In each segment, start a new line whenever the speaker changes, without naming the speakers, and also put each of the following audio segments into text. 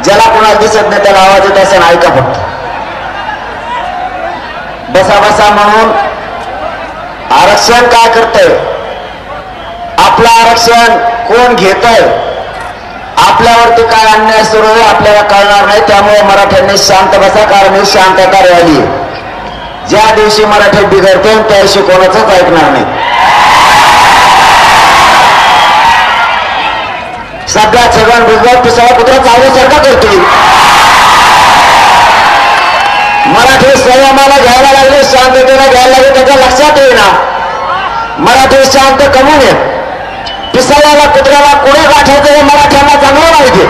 ज्याला कोणाला दिसत नाही त्याला आवाज येत असेल ऐका फक्त. बसा बसा म्हणून आरक्षण काय करतंय, आपलं आरक्षण कोण घेतंय, आपल्यावरती काय अन्याय सुरू आहे आपल्याला कळणार नाही. त्यामुळे मराठ्यांनी शांत बसा, कारण ही शांतता रॅली. ज्या दिवशी मराठी बिघडते त्या दिवशी कोणाचंच ऐकणार नाही. सध्या छगन भुजबळ पिसाळा पुत्र चालण्यासारखा करतोय. मराठी संयमाला घ्यायला लागले, शांततेला घ्यायला लागले, त्याच्या लक्षात येईना. मराठी शांत कमवून येत पिसाळ्याला कुत्र्याला कुठे गाठायचं हे मराठ्यांना चांगलं माहिती.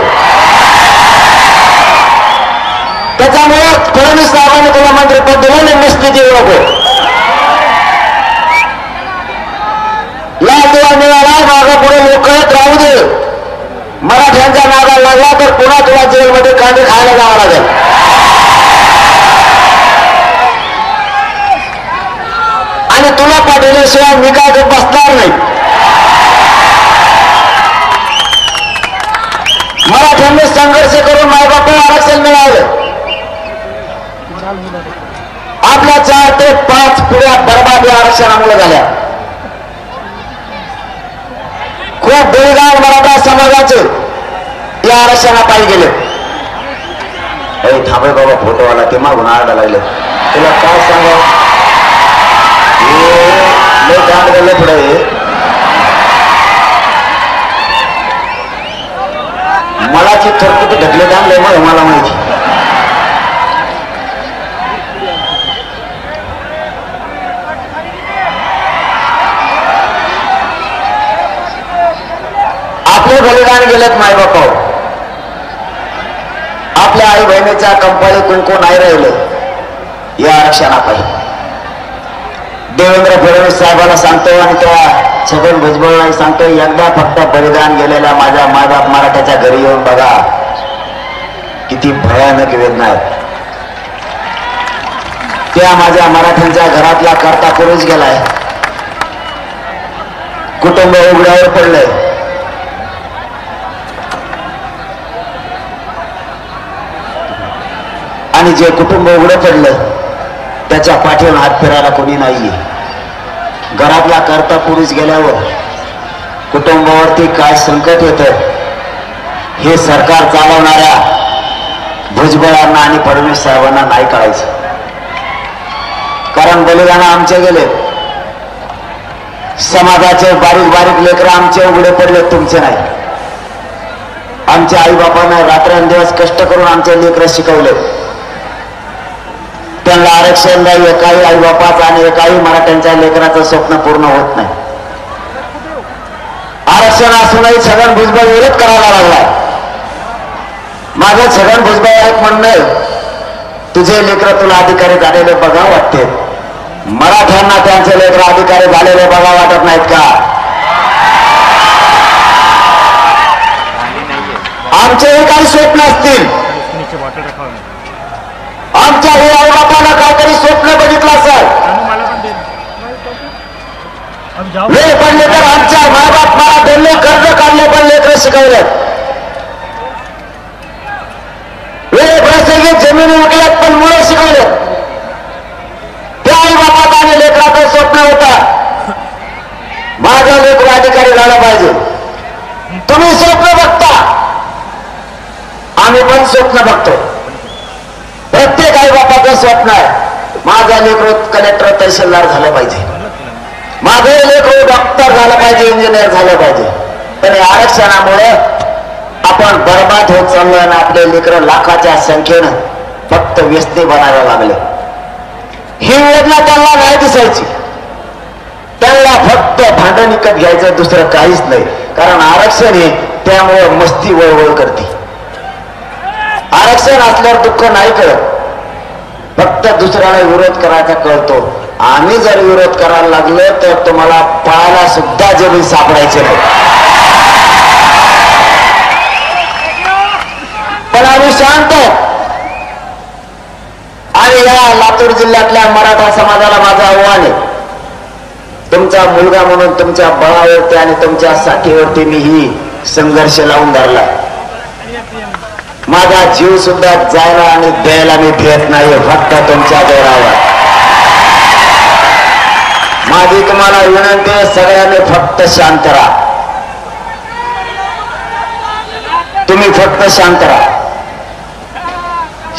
त्याच्यामुळे फडणवीस साहेबांनी तुला मंत्रिपद दिलं, निस्ती देऊ नको. लाल दिवा मिळाला, मागं पुढे लोक राहू दे. मराठ्यांच्या नादाला लागला तर पुन्हा तुला जेलमध्ये कांदे खायला जावं लागेल. आणि तुला पाठवल्याशिवाय मी काय बसणार नाही. मराठ्यांनी संघर्ष करून मायबापाला आरक्षण मिळालं. आपल्या 4 ते 5 पिढ्या बरबादी आरक्षणामुळे झाल्या. खूप बलिदान मराठा समाजाचे या आरक्षणापायी गेले. थांबे बाबा फोटोवाला ते मागून आरडा लागले. तुला काय सांगा पुढे मलाची थरकुटी ढकले थांबले मग मला माहिती. आपले बलिदान गेलेत मायबापावर. आपल्या आई बहिणीच्या कंपाळी कुंकू नाही राहिलं या आरक्षणापायी. देवेंद्र फडणवीस साहेबांना सांगतो आणि त्या छगन भुजबळला सांगतो, एकदा फक्त बलिदान गेलेल्या माझ्या मायबाप मराठ्याच्या घरी येऊन बघा, किती भयानक वेदना आहेत. त्या माझ्या मराठ्यांच्या घरातला करता पुरुष गेलाय, कुटुंब उघड्यावर पडलंय. आणि जे कुटुंब उघडं पडलं त्याच्या पाठीवर हात फिरायला कोणी नाहीये. घरातला करता पुरुष गेल्यावर कुटुंबावरती काय संकट येतं हे सरकार चालवणाऱ्या भुजबळांना आणि फडणवीस साहेबांना नाही कळायचं. कारण बलिदान आमचे गेले, समाजाचे बारीक बारीक लेकरं आमचे उघडे पडले, तुमचे नाही. आमच्या आई बापांना रात्रंदिवस कष्ट करून आमचे लेकरं शिकवले. त्यांना आरक्षण नाही, एकाही आई बापाचं आणि एकाही मराठ्यांच्या लेकराचं स्वप्न पूर्ण होत नाही. आरक्षण असूनही छगन भुजबळ विरोध करायला लागला. माझं छगन भुजबळ एक म्हणणं, तुझे लेकर तुला अधिकारी झालेले बघा वाटते, मराठ्यांना त्यांचे लेकर अधिकारी झालेले बघा वाटत नाहीत का? आमचेही काही स्वप्न असतील, आमच्या हे आई बापाला काहीतरी स्वप्न बघितलं असेल, वेळ पडले तर आमच्या मायबाप मला बोलले, कर्ज काढले पण लेकर शिकवले, वेळ प्रसंगी जमिनी उठल्यात पण मुलं शिकवले. त्या आई बापात आणि लेकराचं स्वप्न होता माझा लेकर अधिकारी झाला पाहिजे. तुम्ही स्वप्न बघता, आम्ही पण स्वप्न बघतो. प्रत्येक आई बापाचं स्वप्न आहे माझा लेकर कलेक्टर तहसीलदार झालं पाहिजे, माझं लेकर डॉक्टर झालं पाहिजे, इंजिनियर झालं पाहिजे. पण आरक्षणामुळे आपण बर्बाद होत चाललो आणि आपले लेकर लाखाच्या संख्येनं फक्त व्यस्ती बनायला लागले. ही योजना त्यांना नाही दिसायची, त्यांना फक्त भांडण विकत घ्यायचं, दुसरं काहीच नाही. कारण आरक्षण हे त्यामुळे मस्ती वळवळ करते. आरक्षण असल्यावर दुःख नाही कळत, फक्त दुसऱ्याला विरोध करायचा कळतो. आम्ही जर विरोध करायला लागलो तर तुम्हाला पळायला सुद्धा जमीन सापडायचे नाही. पण आम्ही शांत. आणि या लातूर जिल्ह्यातल्या मराठा समाजाला माझं आव्हान आहे, तुमचा मुलगा म्हणून तुमच्या बळावरती आणि तुमच्या साठीवरती मी ही संघर्ष लावून धरला. माझा जीव सुद्धा जायला आणि द्यायला मी भेट नाही, फक्त तुमच्या जोरावर. माझी तुम्हाला विनंती आहे, सगळ्यांनी फक्त शांत राहा. तुम्ही फक्त शांत राहा.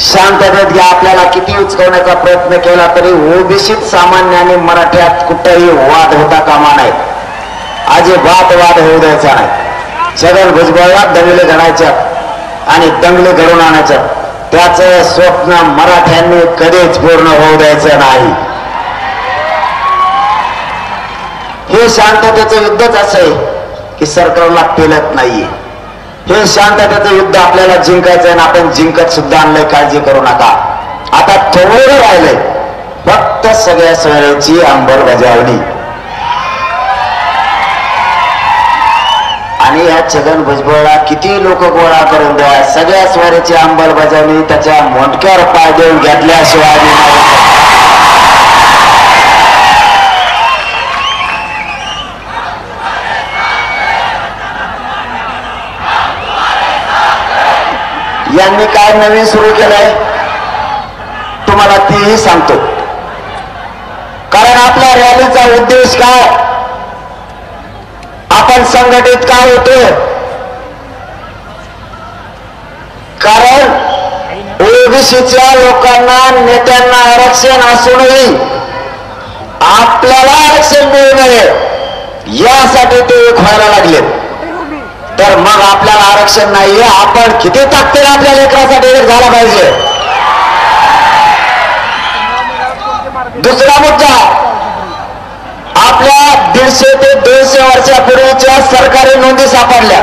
शांततेत घ्या. आपल्याला किती उचकवण्याचा प्रयत्न केला तरी ओबीसीत सामान्य आणि मराठ्यात कुठेही वाद होता कामा नाही. अजिबात वाद होऊ द्यायचा नाही. छगन भुजबळला दंगले घडायच्या आणि दंगले घडून आणायच्या, त्याचं स्वप्न मराठ्यांनी कधीच पूर्ण होऊ द्यायचं नाही. हे शांततेचं युद्धच असं आहे की सरकारला पेलत नाहीये. हे शांततेचं युद्ध आपल्याला जिंकायचं आहे, आपण जिंकत सुद्धा आणलंय, काळजी करू नका. आता थोडं राहिलंय, फक्त सगळ्या सोयऱ्याची अंमलबजावणी. आणि या छगन भुजबळला किती लोक गोळा करून द्या, सगळ्या स्वाऱ्याची अंमलबजावणी त्याच्या मोंडक्यावर पाय देऊन घेतल्याशिवाय यांनी काय नवीन सुरू केलंय तुम्हाला तेही सांगतो. कारण आपल्या रॅलीचा उद्देश काय, आपण संघटित का होतोय, कारण ओबीसीच्या लोकांना नेत्यांना आरक्षण असूनही आपल्याला आरक्षण मिळू नये यासाठी ते एक व्हायला लागलेत. तर मग आपल्याला आरक्षण नाहीये, आपण किती ताकदीने आपल्या लेकरासाठी एक झाला पाहिजे. दुसरा मुद्दा, आपल्या 150 ते 200 वर्षापूर्वीच्या सरकारी नोंदी सापडल्या.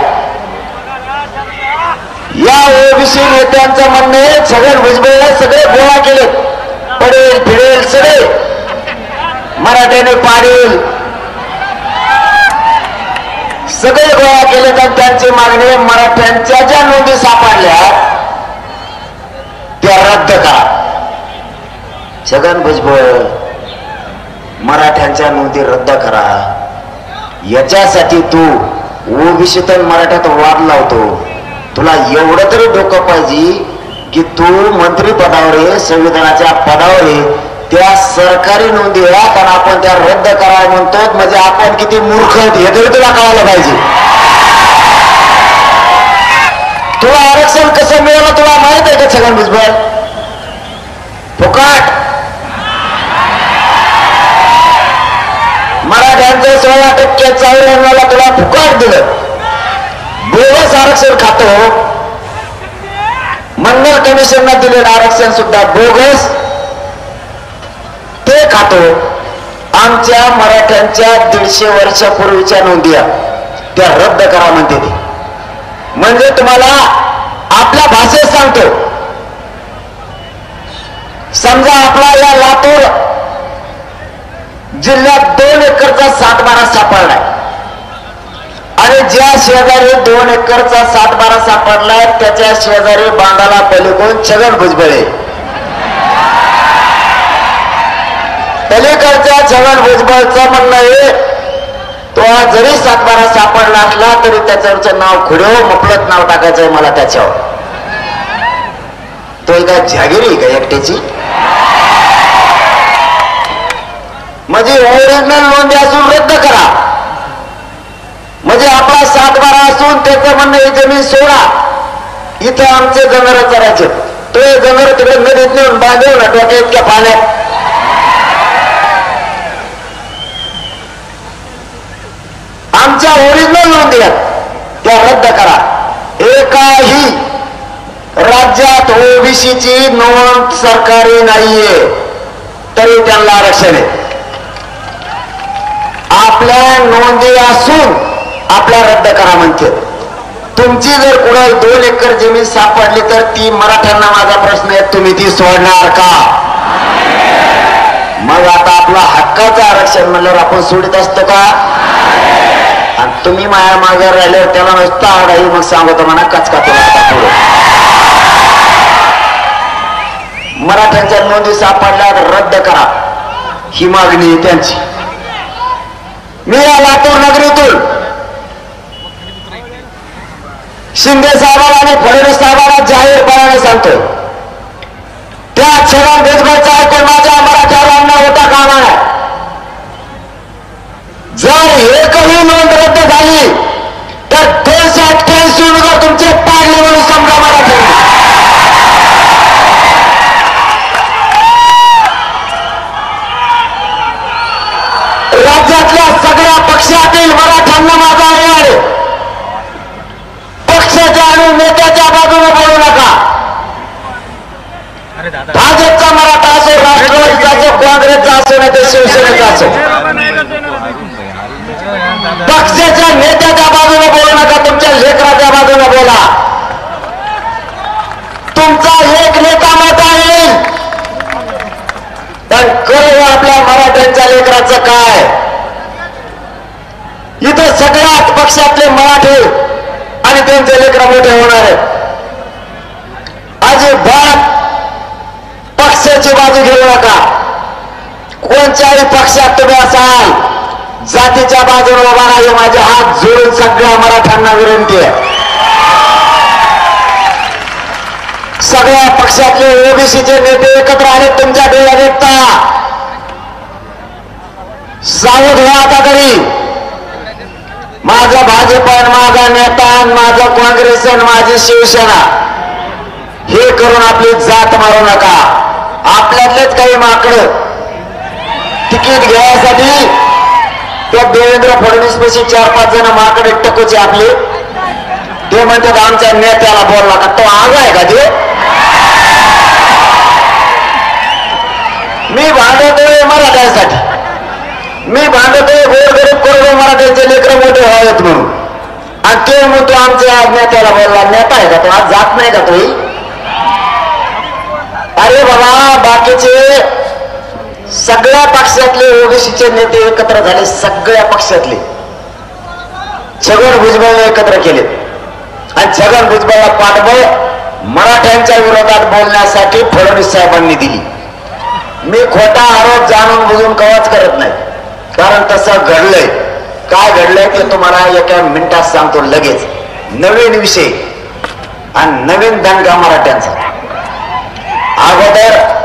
या ओबीसी नेत्यांचं म्हणणे छगन भुजबळने सगळे गोळा केले, पडेल फिरेल सगळे मराठ्याने पाडेल सगळे गोळा केले. तर त्यांची मागणी मराठ्यांच्या ज्या नोंदी सापडल्या त्या रद्द करा. छगन भुजबळ मराठ्यांच्या नोंदी रद्द करा याच्यासाठी तू ओबीसीत मराठ्यात वाद लावतो. तुला एवढं तरी डोकं पाहिजे की तू मंत्री पदावर आहे, संविधानाच्या पदावर आहे, त्या सरकारी नोंदी आहेत आणि आपण त्या रद्द करा म्हणतो. म्हणजे आपण किती मूर्ख आहेत हे तरी तुला कळायला पाहिजे. तुला आरक्षण कसं मिळालं तुला माहित आहे का छगन भुजबळ? फुकट. मराठ्यांचं 16% 94 तुला फुकट दिलं. बोगस आरक्षण खातो. मंडल कमिशननं दिलेलं आरक्षण सुद्धा बोगस ते खातो. आमच्या मराठ्यांच्या 150 वर्षापूर्वीच्या नोंदी त्या रद्द करा म्हणते ती. म्हणजे तुम्हाला आपल्या भाषेत सांगतो, समजा आपला या लातूर जिल्ह्यात 2 एकरचा सातबारा सापडलाय आणि ज्या शेजारी 2 एकरचा सातबारा सापडलाय त्याच्या शेजारी बांधाला पलीकडून छगन भुजबळ आहे. पलीकडच्या छगन भुजबळचं म्हणणं आहे तो जरी सातबारा सापडला असला तरी त्याच्यावरचं नाव खुडव मफलत नाव टाकायचंय मला त्याच्यावर. तो एका जागिरी का एकट्याची? म्हणजे ओरिजिनल नोंदी असून रद्द करा. म्हणजे आपला सातबारा असून त्याचं म्हणणं ही जमीन सोडा, इथं आमचे जनावर चरायचे, तो जनावर तिकडे नदीत नेऊन बांधून डोक्या इतक्या पाण्यात. आमच्या ओरिजिनल नोंदी त्या रद्द करा. एकाही राज्यात ओबीसीची नोंद सरकारी नाहीये तरी त्यांना आरक्षण आहे. आपल्या नोंदी असून आपल्या रद्द करा म्हणते. तुमची जर कुणाला 2 एकर जमीन सापडली तर ती मराठ्यांना माझा प्रश्न आहे, तुम्ही ती सोडणार का? मग आता आपला हक्काचं आरक्षण म्हणल्यावर आपण सोडित असतो का? आणि तुम्ही माया मागे राहिल्यावर त्याला नुसता आडाई मग सांगतो म्हणा कचका तुला. मराठ्यांच्या नोंदी सापडल्या रद्द करा ही मागणी त्यांची. मी या लातूर नगरीतून शिंदे साहेबांना आणि फडणवीस साहेबांना जाहीर सांगतोय त्या छगन भुजबळचा ऐकून माझ्या मराठ्याला होता कामा नये. जर एकही नोंद रद्द झाली तर 288 उमेदवार तुमचे पाडले म्हणून समजा मराठी. राज्यातल्या सगळ्या पक्षातील मराठ्यांना माझा आव्हान आहे, पक्षाच्या आणि नेत्याच्या बाजूने बोलू नका. भाजपचा मराठा असो, राष्ट्रवादीचा असो, काँग्रेसचा असो, नाही तर शिवसेनेचा असो, पक्षाच्या नेत्याच्या बाजूने बोलू नका, तुमच्या लेकराच्या बाजूने बोला. तुमचा एक नेता मोठा येईल पण करू आपल्या मराठ्यांच्या लेकराचं काय. इथं सगळ्याच पक्षातले मराठे आणि त्यांचे लेकर मोठे होणार आहेत. अजिबात पक्षाची बाजू घेऊ नका. कोणत्याही पक्षात तुम्ही असाल, जातीच्या बाजूने उभा नाही. माझे हात जोडून सगळ्या मराठ्यांना विनंती आहे. सगळ्या पक्षातले ओबीसीचे नेते एकत्र आले, तुमच्या डोळ्यात देखता सावध व्हा आता तरी. माझा भाजप, माझा नेता, माझा काँग्रेस, माझी शिवसेना हे करून आपली जात मारू नका. आपल्यातलेच काही माकडं तिकीट घ्यायसाठी त्या देवेंद्र फडणवीस पैसे 4-5 जण माकडे टकोचे आपले, ते म्हणतात आमच्या नेत्याला बोलला का. तो आग आहे का ते. मी भांडतोय मराठ्यांसाठी, मी भांडतोय गोरगरीब करोडो मराठ्यांचे लेकर मोठे व्हावेत म्हणून, आणि ते म्हणतो आमच्या नेत्याला बोलला. नेता आहे का तो. आज जात नाही का तो. अरे बाबा, बाकीचे सगळ्या पक्षातले ओबीसीचे नेते एकत्र झाले, सगळ्या पक्षातले छगन भुजबळने एकत्र केले आणि छगन भुजबळला पाठबळ मराठ्यांच्या विरोधात बोलण्यासाठी फडणवीस साहेबांनी दिली. मी खोटा आरोप जाणून बुजून कवाच करत नाही, कारण तसं घडलंय. काय घडलंय ते तुम्हाला एका मिनिटात सांगतो लगेच. नवीन विषय आणि नवीन दंगा मराठ्यांचा. अगोदर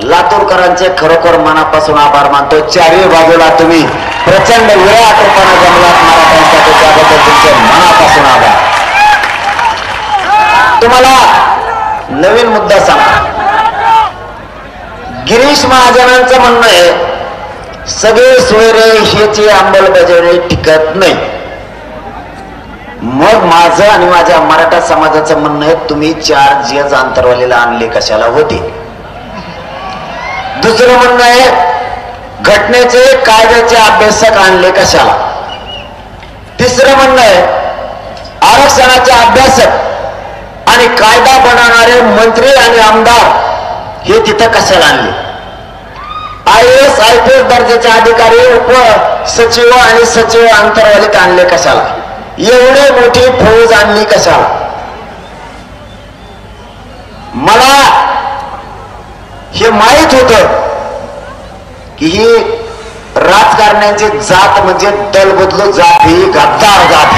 लातूरकरांचे खरोखर मनापासून आभार मानतो. चारही बाजूला तुम्ही प्रचंड विराट रूपाने जमलात मराठ्यांसाठी, त्याबद्दल तुमचे मनापासून आभार. तुम्हाला नवीन मुद्दा सांगा. गिरीश महाजनांचं म्हणणं आहे सगळे सोयरे ह्याची अंमलबजावणी टिकत नाही. मग माझं आणि माझ्या मराठा समाजाचं म्हणणं आहे तुम्ही 4 जज आंतरवालीला आणले कशाला होते. दुसरं म्हणणं आहे घटनेचे कायद्याचे अभ्यासक आणले कशाला. तिसरं म्हणणं आहे आरक्षणाचे अभ्यासक आणि कायदा बनवणारे मंत्री आणि आमदार हे तिथं कशाला आणले. IAS IPS दर्जाचे अधिकारी उप सचिव आणि सचिव आंतरवालीत आणले कशाला. एवढी मोठी फौज आणली कशाला. मला हे माहित होत की ही राजकारण्यांची जात म्हणजे दल बदलू जात, ही गद्दार जात.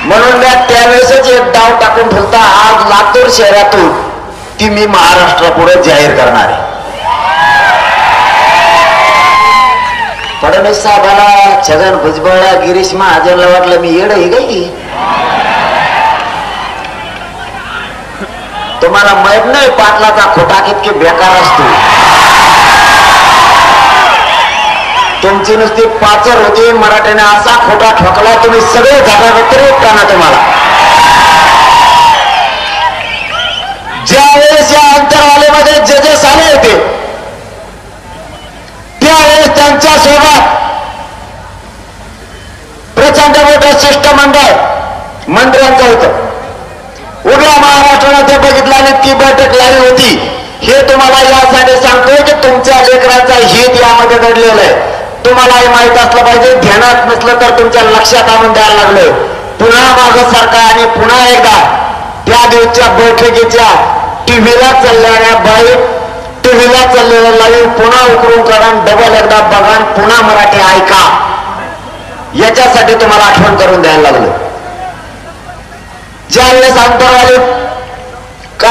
म्हणून मी त्यावेळेसच एक डाव टाकून ठेवता. आज लातूर शहरातून ती मी महाराष्ट्रापुढे जाहीर करणार आहे. फडणवीस साहेबाला, छगन भुजबळला, गिरीश महाजनला वाटलं मी येड आहे काही. तुम्हाला माहित नाही पाटलाचा खोटा किती बेकार असतो. तुमची नुसती पाचर होती, मराठीने असा खोटा ठोकला तुम्ही सगळे झाडावरती उठताना. तुम्हाला ज्यावेळेस या अंतरवालेमध्ये जजेस आले होते त्यावेळेस त्यांच्या सोबत प्रचंड मोठं शिष्टमंडळ मंत्र्यांचं होतं. उभ्या महाराष्ट्राला ते बघितलं आणि ती बैठक लागली होती. हे तुम्हाला यासाठी सांगतोय की तुमच्या लेकरांचा हित यामध्ये घडलेलं आहे. तुम्हालाही माहित असलं पाहिजे. ध्यानात नसलं तर तुमच्या लक्षात आणून द्यायला लागलं. पुन्हा मागं सारखा आणि पुन्हा एकदा त्या दिवसच्या बैठकीच्या टीव्हीला चाललेल्या बाईक, टीव्हीला चाललेलं लाईव्ह पुन्हा उकरून काढा, डबल एकदा बघा, पुन्हा मराठी ऐका. याच्यासाठी तुम्हाला आठवण करून द्यायला लागलं. ज्यावेळेस आंतरवाली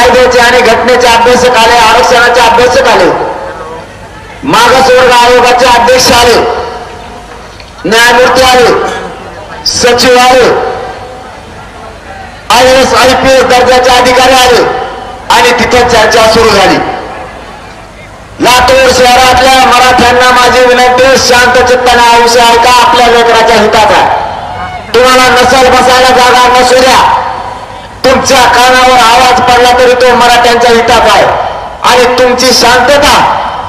कायद्याचे आणि घटनेचे अभ्यासक आले, आरक्षणाचे अभ्यासक आले, मागासवर्ग आयोगाचे अध्यक्ष आले, न्यायमूर्ती आले, सचिव आले, IAS IPS दर्जाचे अधिकारी आले आणि तिथे चर्चा सुरू झाली. लातूर शहरातल्या मराठ्यांना माझी विनंती, शांत चित्ताने हा विषय ऐका, आपल्या लेकराच्या हिताचा. तुम्हाला नसल बसायला जागा नसू द्या, तुमच्या कानावर आवाज पडला तरी तो मराठ्यांच्या हिताचा आहे. आणि तुमची शांतता,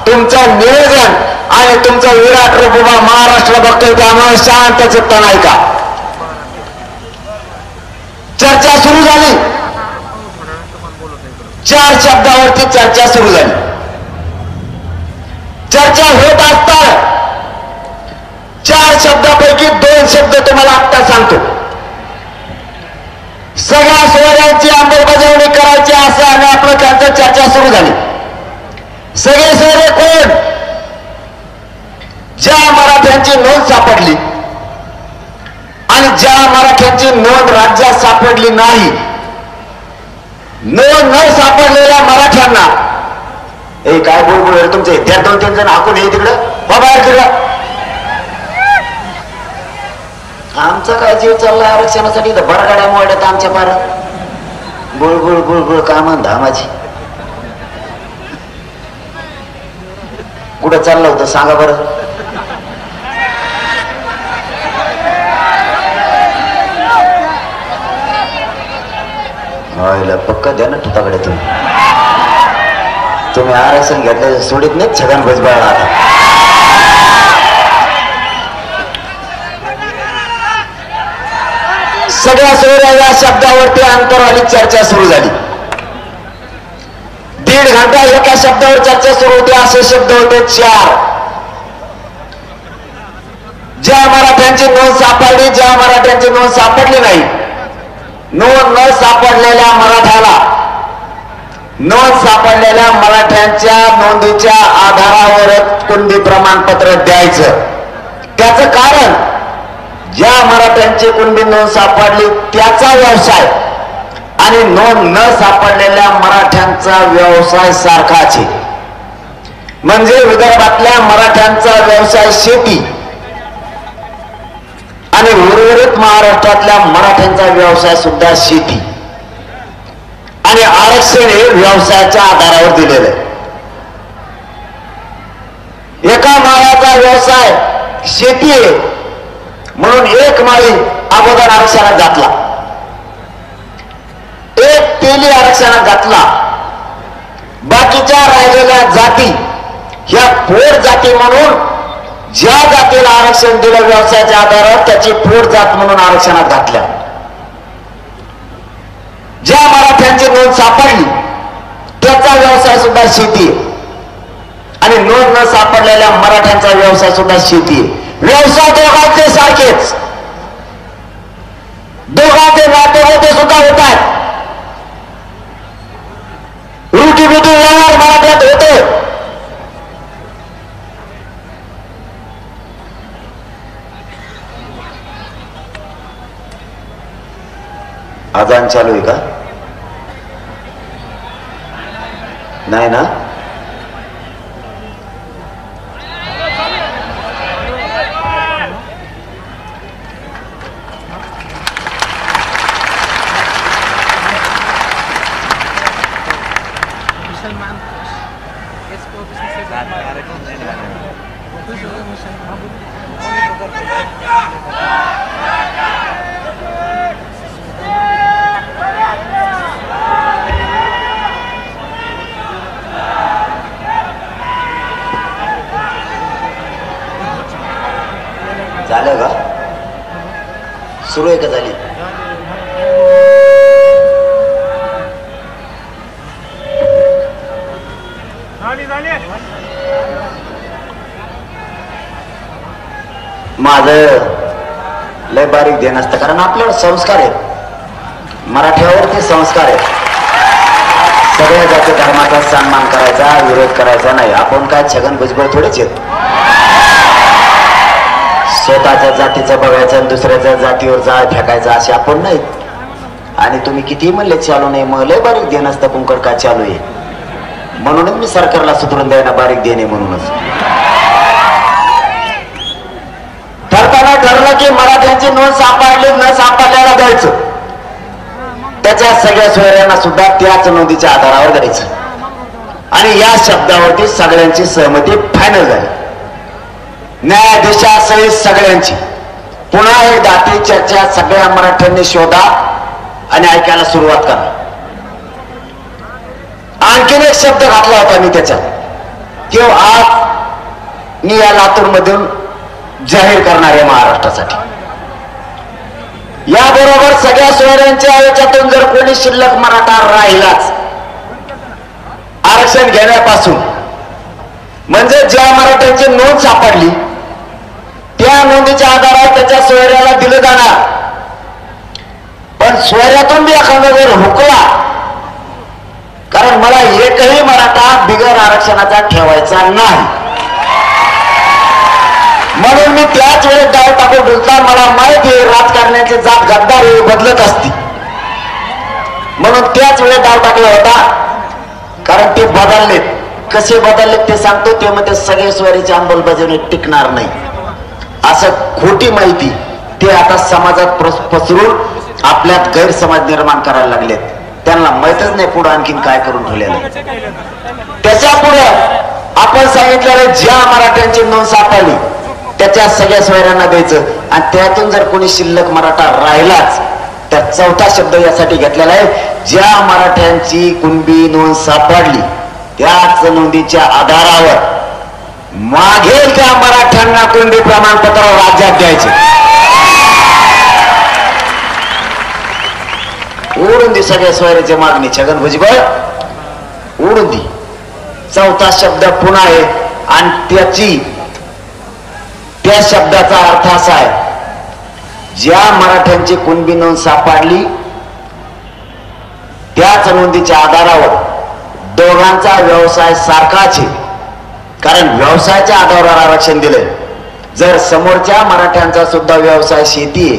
तुमचं नियोजन आणि तुमचा विराट रूप उभा महाराष्ट्र बघतोय, त्यामुळे शांत चित्ताने ऐका. चर्चा सुरू झाली. 4 शब्दावरती चर्चा सुरू झाली. चर्चा होत असताना 4 शब्दापैकी 2 शब्द तुम्हाला आत्ता सांगतो. सगळ्या सोयऱ्यांची अंमलबजावणी करायची असं आणि आपलं त्यांचं चर्चा सुरू झाली. सगळे सोयरे कोण? ज्या मराठ्यांची नोंद सापडली आणि ज्या मराठ्यांची नोंद राज्यात सापडली नाही, नोंद न सापडलेल्या मराठ्यांना काय बोल तुमचे त्या 2-3 जण हाकून ये तिकडं, बाबा तिकडं. आमचा काय जीव चाललाय आरक्षणासाठी, तर बरगाड्या मोडत आमच्या पार बुळबुळ बुळबुळ का म्हणता माझी. कुठं चाललं होतं सांगा बरं. पक्का द्या ना तुताकडे. तुम्ही आरक्षण घेतलं सोडीत नाही छगन भुजबळ. आता सगळ्या सोयऱ्या या शब्दावरती अंतरवाली चर्चा सुरू झाली. 1.5 घंटा एका शब्दावर चर्चा सुरू होती. असे शब्द होते 4. ज्या मराठ्यांची नोंद सापडली, ज्या मराठ्यांची नोंद सापडली नाही, नोंद न सापडलेल्या मराठ्याला नोंद सापडलेल्या मराठ्यांच्या नोंदीच्या आधारावरच कुणबी प्रमाणपत्र द्यायचं. त्याचं कारण, ज्या मराठ्यांची कुणबी नोंद सापडली त्याचा व्यवसाय आणि नोंद न सापडलेल्या मराठ्यांचा व्यवसाय सारखाच आहे. म्हणजे विदर्भातल्या मराठ्यांचा व्यवसाय शेती आणि उर्वरित महाराष्ट्रातल्या मराठ्यांचा व्यवसाय सुद्धा शेती. आणि आरक्षण हे व्यवसायाच्या आधारावर दिलेलं आहे. एका माळ्याचा व्यवसाय शेती आहे म्हणून 1 माळी अगोदर आरक्षणात घातला, 1 तेली आरक्षणात घातला. बाकीच्या राहिलेल्या जाती ह्या पोट जाती म्हणून, ज्या जातीला आरक्षण दिलं व्यवसायाच्या आधारावर त्याची पोट जात म्हणून आरक्षणात घातल्या. ज्या मराठ्यांची नोंद सापडली त्याचा व्यवसाय सुद्धा शेती आहे आणि नोंद न सापडलेल्या मराठ्यांचा व्यवसाय सुद्धा शेती आहे. व्यवसाय दोघांचे सारखेच, दोघांचे नाते होते सुद्धा होतात. रुटीबिटी व्यवहार मराठ्यात होते. अजान चालू आहे का? नाही ना? झालं का? सुरू आहे का? झाली? माझं लय बारीक ध्यान असतं, कारण आपल्यावर संस्कार आहेत, मराठ्यावरती संस्कार आहेत. सगळ्या जाती धर्माचा सन्मान करायचा, विरोध करायचा नाही. आपण काय छगन भुजबळ थोडेच आहेत. स्वतःच्या जातीचं बघायचं आणि दुसऱ्याच्या जातीवर जाळ फेकायचा असे आपण नाहीत. आणि तुम्ही किती म्हणले चालू नाही, मग लय बारीक देणं असतं कुंकड का चालू आहे. म्हणूनच मी सरकारला सुधरून द्यायला बारीक देणे म्हणूनच ठरताना ठरलं की मराठ्यांची नोंद सापडली न सापडल्याला द्यायचं. त्याच्या सगळ्या सोयऱ्यांना सुद्धा त्याच नोंदीच्या आधारावर द्यायचं. आणि या शब्दावरती सगळ्यांची सहमती फायनल झाली. न्यायाधीशासहित सगळ्यांची. पुन्हा एकदा ती चर्चा सगळ्या मराठ्यांनी शोधा आणि ऐकायला सुरुवात करा. आणखीन एक शब्द घातला होता मी त्याच्यात की आज मी या लातूर मधून जाहीर करणार आहे महाराष्ट्रासाठी. याबरोबर सगळ्या सोयऱ्यांच्या याच्यातून जर कोणी शिल्लक मराठा राहिलाच आरक्षण घेण्यापासून, म्हणजे ज्या मराठ्यांची नोंद सापडली त्या नोंदीच्या आधारावर त्याच्या सोयऱ्याला दिलं जाणार. पण सोयऱ्यातून बी एखादा जर हुकला, कारण मला एकही मराठा बिगर आरक्षणाचा ठेवायचा नाही, म्हणून मी त्याच वेळेस डाव टाकून बोलता. मला माहिती आहे राजकारण्याची जात गद्दार बदलत असती, म्हणून त्याच वेळेस डाव टाकला होता. कारण ते बदललेत. कसे बदललेत ते सांगतो. ते मध्ये सगळे सोयरीची अंमलबजावणी टिकणार नाही असं खोटी माहिती ते आता समाजात पसरून आपल्यात गैरसमज निर्माण करायला लागलेत. त्यांना माहितच नाही पुढे आणखीन काय करून ठेवलेलं. त्याच्या पुढे आपण सांगितलेलं ज्या मराठ्यांची नोंद सापडली त्याच्या सगळ्या सोयऱ्यांना द्यायचं. आणि त्यातून जर कोणी शिल्लक मराठा राहिलाच तर चौथा शब्द यासाठी घेतलेला आहे, ज्या मराठ्यांची कुणबी नोंद सापडली त्याच नोंदीच्या आधारावर मागेल त्या मराठ्यांना कुणबी प्रमाणपत्र राज्यात द्यायचे. उडून दी सगळ्या सोयऱ्याची मागणी. छगन भुजबळ उडून दी. चौथा शब्द पुन्हा आहे आणि त्या शब्दाचा अर्थ असा आहे, ज्या मराठ्यांची कुणबी नोंद सापडली त्याच नोंदीच्या आधारावर दोघांचा व्यवसाय सारखाच आहे. कारण व्यवसायाच्या आधारावर आरक्षण दिलंय. जर समोरच्या मराठ्यांचा सुद्धा व्यवसाय शेती आहे,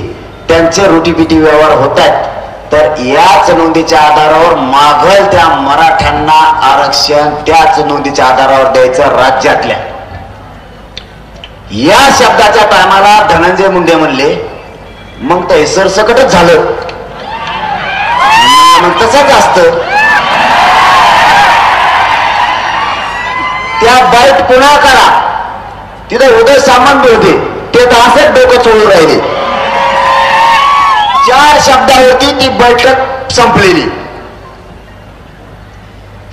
त्यांचे रोटीपिटी व्यवहार होत आहेत, तर याच नोंदीच्या आधारावर मागल त्या मराठ्यांना आरक्षण त्याच नोंदीच्या आधारावर द्यायचं राज्यातल्या. या शब्दाच्या टायमाला धनंजय मुंडे म्हणले मग तर सरसकटच झालं. मग तसंच असतं. त्या बाईट पुन्हा करा. तिथे उदय सामंत होते, ते तर असंच डोकं चोळून राहिले. 4 शब्दावरती ती बैठक संपलेली.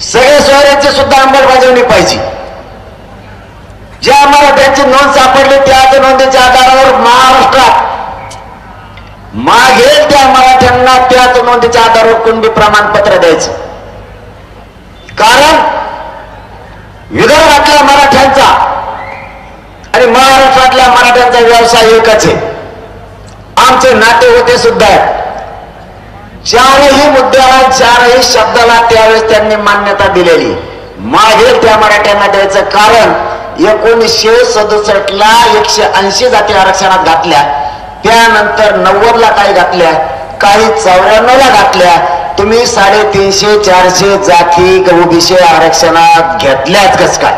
सगळ्या सोयऱ्यांची सुद्धा अंमलबजावणी पाहिजे. ज्या मराठ्यांची नोंद सापडली त्याच नोंदीच्या आधारावर महाराष्ट्रात मागेल त्या मराठ्यांना त्याच नोंदीच्या आधारावर कुणबी प्रमाणपत्र द्यायचं. कारण विदर्भातल्या मराठ्यांचा आणि महाराष्ट्रातल्या मराठ्यांचा व्यवसाय एकच आहे. आमचे नाते होते सुद्धा आहेत. 4ही मुद्द्याला 4ही शब्दाला त्यावेळेस त्यांनी मान्यता दिलेली. मागेल त्या मराठ्यांना द्यायचं. कारण 1967 ला 180 जाती आरक्षणात घातल्या, त्यानंतर 90 ला काही घातल्या, काही 94 ला घातल्या. तुम्ही 350-400 जाती ओबीसी आरक्षणात घेतल्याच कस काय?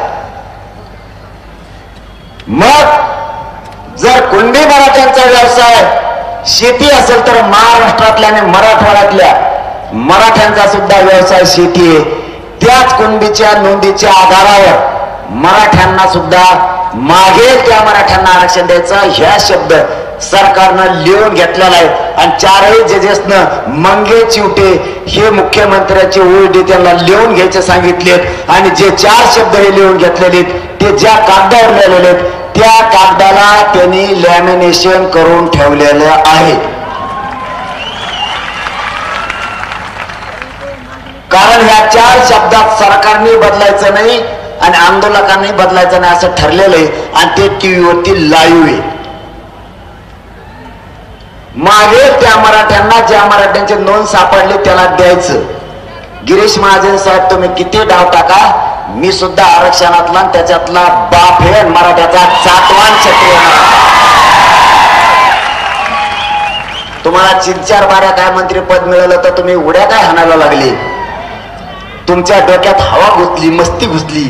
मग जर कुणबी मराठ्यांचा व्यवसाय शेती असेल तर महाराष्ट्रातल्या आणि मराठवाड्यातल्या मराठ्यांचा सुद्धा व्यवसाय शेती आहे. त्याच कुणबीच्या नोंदीच्या आधारावर मराठ्यांना सुद्धा मागेल त्या मराठ्यांना आरक्षण द्यायचं. ह्या शब्द सरकारनं लिहून घेतलेला आहे. आणि 4ही जजेसनं मंगे चिवटे हे मुख्यमंत्र्याचे उलटे त्यांना लिहून घ्यायचे सांगितलेत. आणि जे 4 शब्द हे लिहून घेतलेले ते ज्या कागदावर लिहिलेले त्या कागदाला त्यांनी लॅमिनेशन करून ठेवलेलं आहे. कारण ह्या 4 शब्दात सरकारने बदलायचं नाही आणि आंदोलकांनी बदलायचं नाही असं ठरलेलं आहे. आणि ते टीव्हीवरती लाईव्ह आहे. मागे त्या मराठ्यांना ज्या मराठ्यांची नोंद सापडली त्याला द्यायचं. गिरीश महाजन साहेब तुम्ही किती डाव टाका, मी सुद्धा आरक्षणातला त्याच्यातला बाप हे मराठ्याचा चातवान क्षत्रिय. तुम्हाला 3-4 काय मंत्रीपद मिळालं तर तुम्ही उड्या काय हाणायला लागले? तुमच्या डोक्यात हवा घुसली, मस्ती घुसली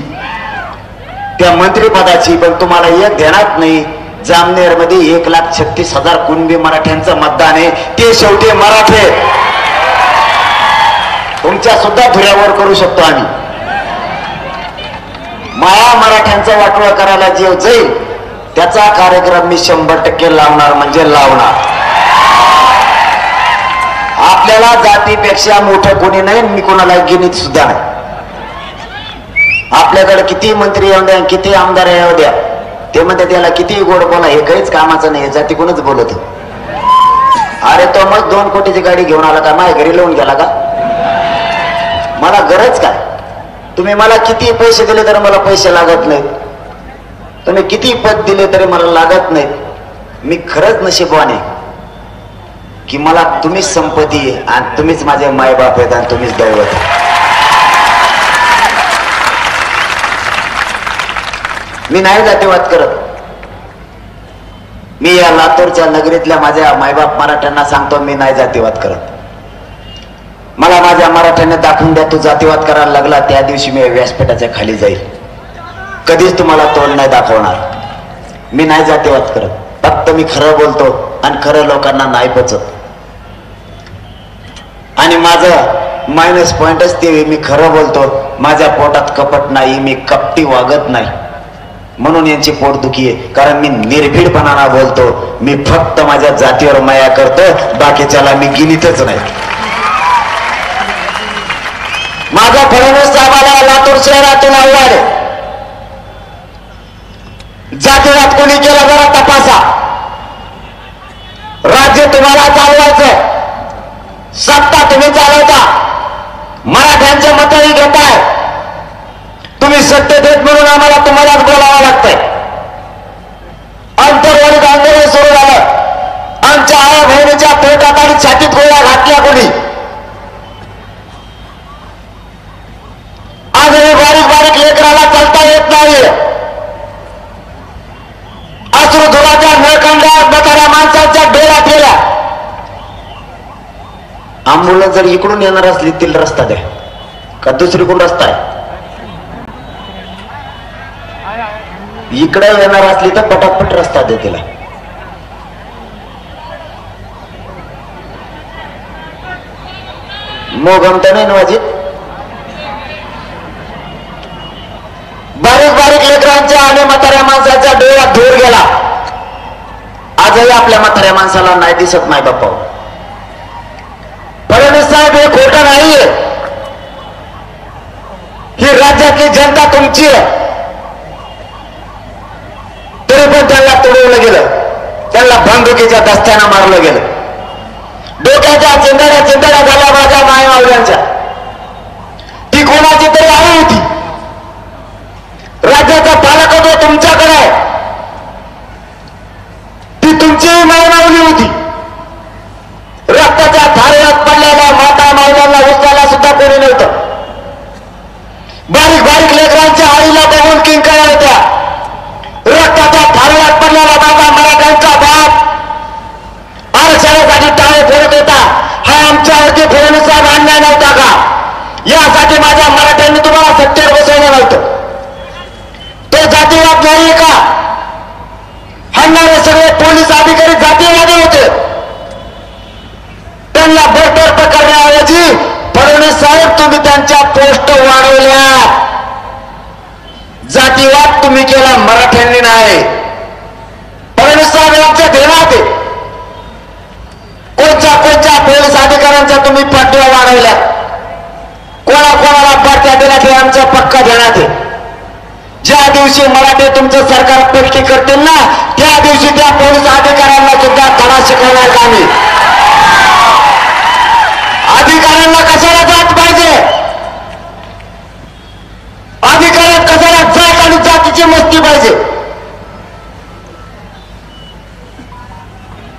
त्या मंत्रीपदाची, पण तुम्हाला एक ध्यानात नाही. जामनेर मध्ये 1,36,000 कुणबी मराठ्यांचं मतदान आहे. ते शेवटी मराठे तुमच्या सुद्धा धुऱ्यावर करू शकतो आम्ही. माया मराठ्यांचं वाटोळं करायला जीव जाईल त्याचा कार्यक्रम मी 100% लावणार म्हणजे लावणार. आपल्याला जातीपेक्षा मोठं कोणी नाही, मी कोणाला गिनीत सुद्धा नाही. आपल्याकडे किती मंत्री येऊ द्या, किती आमदार येऊ द्या, ते म्हणते त्याला किती गोड बोला, हे काहीच कामाचं नाही, जाती कोणच बोलत. अरे तो मग 2 कोटीची गाडी घेऊन आला का, माझ्या घरी लावून गेला का? मला गरज काय? तुम्ही मला किती पैसे दिले तरी मला पैसे लागत नाहीत, तुम्ही किती पद दिले तरी मला लागत नाहीत. मी खरंच नशीबवान आहे की मला तुम्हीच संपत्ती आहे आणि तुम्हीच माझे मायबाप आहेत आणि तुम्हीच दैवत. मी नाही जातीवाद करत. मी या लातूरच्या नगरीतल्या माझ्या मायबाप मराठ्यांना सांगतो, मी नाही जातीवाद करत. मला माझ्या मराठ्यांना दाखवून द्या, तू जातीवाद करायला लागला त्या दिवशी मी व्यासपीठाच्या खाली जाईल. कधीच तुम्हाला तोंड नाही दाखवणार. मी नाही जातीवाद करत, फक्त मी खरं बोलतो आणि खरं लोकांना नाही पचत. आणि माझं मायनस पॉइंटच ते, मी खरं बोलतो, माझ्या पोटात कपट नाही, मी कपटी वागत नाही, म्हणून यांची पोटदुखी आहे. कारण मी निर्भीडपणाने बोलतो, मी फक्त माझ्या जातीवर माया करतो, बाकीच्याला मी गिनीतच नाही. माझा फडणवीस साहेबाला लातूर शहरातून आव्हान आहे, जातीवाद कोणी केला जरा तपासा. राज्य तुम्हाला चालवायचं, सत्ता तुम्ही चालवता, मराठ्यांचे मतही घेताय तुम्ही. सत्य देत म्हणून आम्हाला तुम्हालाच बोलावं लागतंय. अंतर्गत आंदोलन सुरू झालं, आमच्या आया बहिणीच्या पोटात आणि छातीत गोळ्या घातल्या कोणी. आजही बारीक बारीक लेकराला चालता येत नाही. अश्रू धुराच्या नळकांड्या म्हाताऱ्या माणसाच्या डोळ्यात गेल्या. आंबुलन्स जर इकडून येणार असली तिला रस्ता द्या का दुसरीकडून रस्ता आहे. इकडे येणार असली तर पटापट रस्ता दे तिला. मग गमत नाही नवाजी. बारीक बारीक लेकरांच्या आणि म्हाताऱ्या माणसाच्या डोळ्यात धूर गेला. आजही आपल्या म्हाताऱ्या माणसाला नाही दिसत नाही बाप्पा. फडणवीस साहेब हे खोटं नाहीये, ही राज्यातली जनता तुमची आहे. तरी पण त्यांना तुडवलं गेलं, त्यांना बंदुकीच्या दस्त्यानं मारलं गेलं. डोक्याच्या चिंदड्या झाल्या माझ्या मायमावल्यांच्या. ती कोणाची तरी आई होती. राज्याचा पालक तो तुमच्याकडे आहे, ती तुमचीही मायमावली होती. रक्ताच्या धारेत पडलेल्या माता मावल्यांना उचलायला सुद्धा कोणी नव्हतं. बारीक बारीक लेकरांच्या आईला बघून किंकाळ्या होत्या. रक्ताच्या धारेत पडलेला माझा मराठ्यांचा बाप आरक्षणासाठी टाळे फोडत होता. हा आमच्यावरती फडणवीस साहेब अन्याय नव्हता का? यासाठी माझ्या मराठ्यांनी तुम्हाला सत्तेवर बसवलं नव्हतं. तो जातीवाद नाही का? हणणारे सगळे पोलीस अधिकारी जातीवादी होते. त्यांना बडतर्फ करण्याऐवजी फडणवीस साहेब तुम्ही त्यांच्या पोस्ट वाढवल्या. जातीवाद तुम्ही केला, मराठ्यांनी नाही. फडणवीस साहेब यांच्या ध्येयात आहे. कोणत्या पोलीस अधिकाऱ्यांच्या तुम्ही पाठव्या वाढवल्या, कोणाला पाठ्या देण्यात हे आमच्या पक्का देण्यात आहे. ज्या दिवशी मराठी तुमचं सरकार पलटी करतील ना, त्या दिवशी त्या पोलीस अधिकाऱ्यांना सुद्धा धडा शिकवणार का मी? अधिकाऱ्यांना कशाला जात पाहिजे? अधिकाऱ्यात कशाला जात आणि जातीची मस्ती पाहिजे?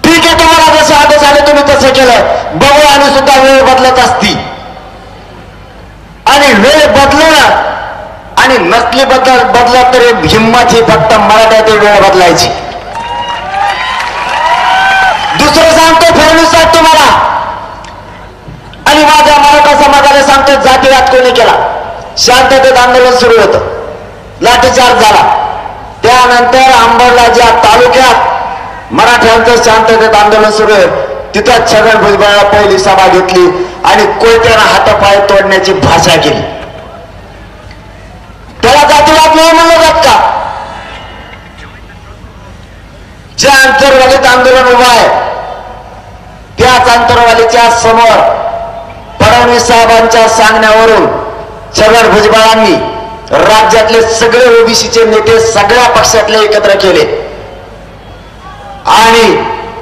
ठीक आहे, तुम्हाला जसे आदेश आले तुम्ही तसं केलं. बघू आणि सुद्धा वेळ बदलत असती. आणि वेळ बदलणं आणि नसली बदलत तरी हिंमत ही फक्त मराठ्याची वेळ बदलायची. दुसरं सांगतो फडणवीस साहेब तुम्हाला, आणि माझ्या मराठा समाजाला सांगतो, जातीवाद कोणी केला? शांततेत आंदोलन सुरू होतं, लाठीचार्ज झाला. त्यानंतर अंबरनाथच्या तालुक्यात मराठ्यांचं शांततेत आंदोलन सुरू आहे. तिथं छगन भुजबळाला पहिली सभा घेतली आणि कोयत्यानं हातापाय तोडण्याची भाषा केली. त्याला जातीवाद नाही म्हणलं जात का? जे आंतरवालीत आंदोलन उभं आहे त्याच आंतरवालीच्या समोर फडणवीस साहेबांच्या सांगण्यावरून छगन भुजबळांनी राज्यातले सगळे ओबीसीचे नेते सगळ्या पक्षातले एकत्र केले आणि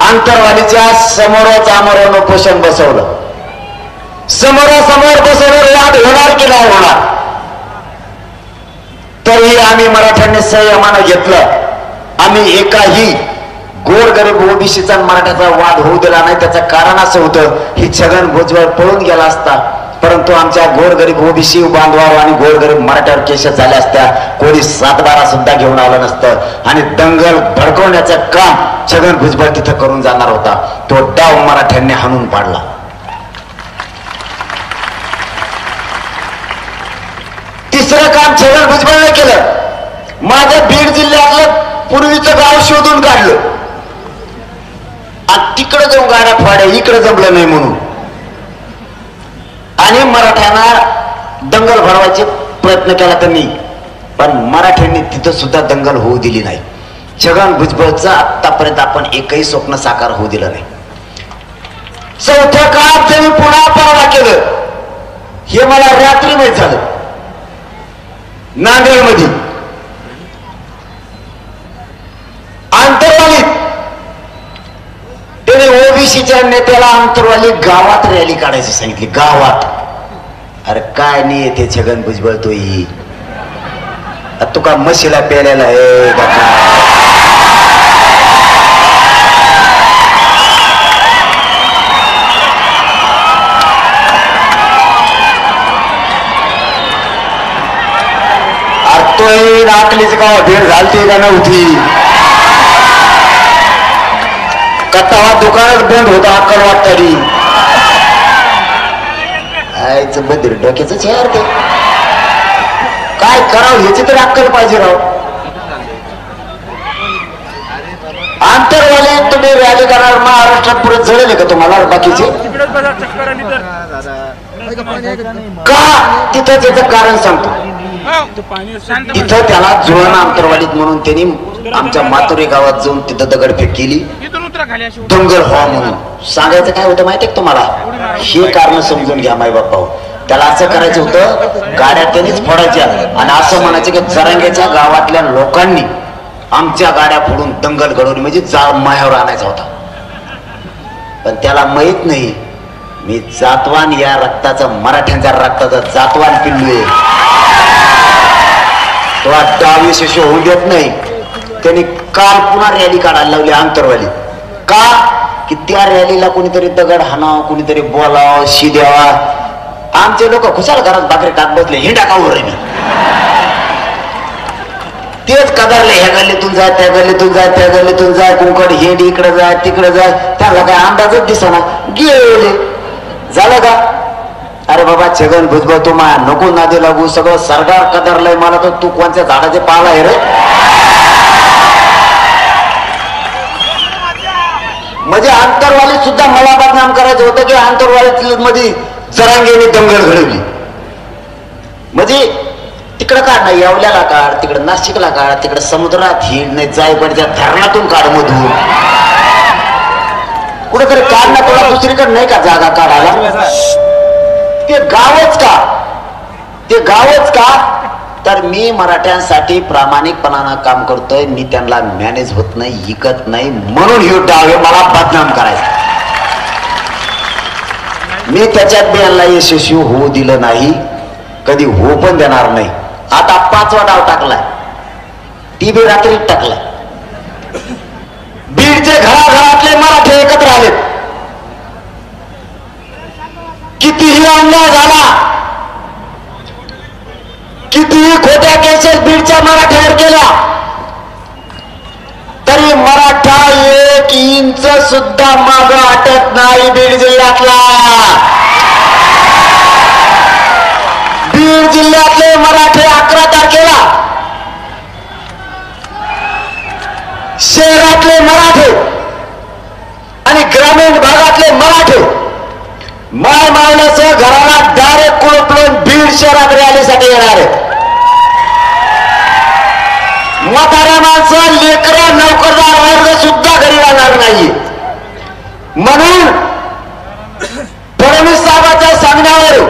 आंतरवालीच्या समोरच आमरण उपोषण बसवलं. समोरासमोर बसवलं, वाद होणार की नाही होणार? तरीही आम्ही मराठ्यांनी संयमानं घेतलं. आम्ही एकाही गोरगरीब ओबीसीचा मराठ्याचा वाद होऊ दिला नाही. त्याचं कारण असं होतं, ही छगन भुजबळ पळून गेला असता, परंतु आमच्या गोरगरीब ओबीसी बांधवावर आणि गोरगरीब मराठ्यावर केसेस झाल्या असत्या, कोणी सातबारा सुद्धा घेऊन आलं नसतं आणि दंगल भडकवण्याचं काम छगन भुजबळ तिथं करून जाणार होता. तो डाव मराठ्यांनी हाणून पाडला. तिसरं काम छगन भुजबळने केलं, माझ्या बीड जिल्ह्यातलं पूर्वीचं गाव शोधून काढलं आणि तिकडे जाऊन गाड्या फाड्या, इकडे जमलं नाही म्हणून, आणि मराठ्यांना दंगल भरवायचे प्रयत्न केला त्यांनी, पण मराठ्यांनी तिथं सुद्धा दंगल होऊ दिली नाही. छगन भुजबळचं आतापर्यंत आपण एकही स्वप्न साकार होऊ दिलं नाही. चौथ्या काळात त्यांनी पुन्हा परवा केलं, हे मला रात्री माहीत झालं. नांदेडमध्ये आंतरवालीत त्याने ओबीसीच्या नेत्याला आंतरवाली गावात रॅली काढायची सांगितली. गावात. अरे काय नाही येते छगन भुजबळ तो ही, तू का म्हशीला पेलेला आहे का? तोही नाकलीच गाव भेट झालती का नव्हती? कथा दुकानच बंद होता अक्कल वाटतरी. आयचं बदर डोक्याच यार, ते काय करावं ह्याची तर अक्कल पाहिजे राव. आंतरवाले तुम्ही रॅली करणार, महाराष्ट्रात पुढे जळले का तुम्हाला बाकीचे? का? तिथं त्याचं कारण सांगतो. तिथं त्याला जुळण आंतरवालीत म्हणून त्यांनी आमच्या मातुरे गावात जाऊन तिथं दगडफेक केली, दंगल व्हा म्हणून. सांगायचं काय होतं माहितीये तुम्हाला? हे कारण समजून घ्या माय बाप्पा. त्याला असं करायचं होतं, गाड्या त्यांनीच फोडायच्या आणि असं म्हणायचं की जरांगेच्या गावातल्या लोकांनी आमच्या गाड्या फोडून दंगल घडवली, म्हणजे जाळ मायावर आणायचा होता. पण त्याला माहित नाही मी जातवान या रक्ताचा, मराठ्यांच्या रक्ताचा जातवान पिल्लू आहे. तो डावी शिष्य होऊ देत नाही. त्यांनी काल पुन्हा रॅली काढायला लावली आंतरवाली. का? की त्या रॅलीला कोणीतरी दगड हाणावं, कोणीतरी बोलावं, शी द्यावा. आमचे लोक खुशाल घरात भाकरी टाक बसले, हिंडा कावर रे मी. तेच कदरले, ह्या गल्लीतून जाय, त्या गल्लीतून जाय, त्या गल्लीतून जाय, कुंकड हेड इकडे जाय, तिकडे जाय. त्याला काय अंदाजच दिसना, गेले. झालं का? अरे बाबा छगन भुजबळ, तू मा नको नादी लागू, सगळं सरकार कदरलंय मला, तर तू कोणत्या झाडाचे पाला आहे रे? म्हणजे आंतरवालीत सुद्धा मला बदनाम करायचं होतं की आंतरवालीत मध्ये जरांगेने दंगल घडवली. म्हणजे तिकडं काढ ना, येवल्याला काढ, तिकडं नाशिकला काढ, तिकडं समुद्रात हिंड नाही, जाय पण त्या धरणातून काढ मधून, कुठेतरी काढ ना. तुला दुसरीकडे नाही का जागा काढायला? ते गावच का? ते गावच का? तर मी मराठ्यांसाठी प्रामाणिकपणानं काम करतोय. मी त्यांना मॅनेज होत नाही, इकत नाही, म्हणून हे डावे मला बदनाम करायचं. मी त्याच्यात बी यांना यशस्वी होऊ दिलं नाही, कधी हो पण देणार नाही. आता 5वा डाव टाकलाय, ती बी रात्रीत टाकलाय. बीडचे घराघरातले मराठे एकत्र आलेत. कितीही अन्याय झाला, कितीही खोट्या केसेस बीडच्या मराठ्यावर केल्या, तरी मराठा 1 इंच सुद्धा माग हटत नाही बीड जिल्ह्यातला. बीड जिल्ह्यातले मराठे 11 तारखेला शहरातले मराठे आणि ग्रामीण भागातले मराठे माय मावल्याचं घराला डायरेक्ट कुलूप लावून बीड शहरात रॅलीसाठी येणार आहेत. म्हाताऱ्या माणसं, लेकरं, नोकरदार वर्ग सुद्धा घरी राहणार नाही. म्हणून फडणवीस साहेबांच्या सांगण्यावरून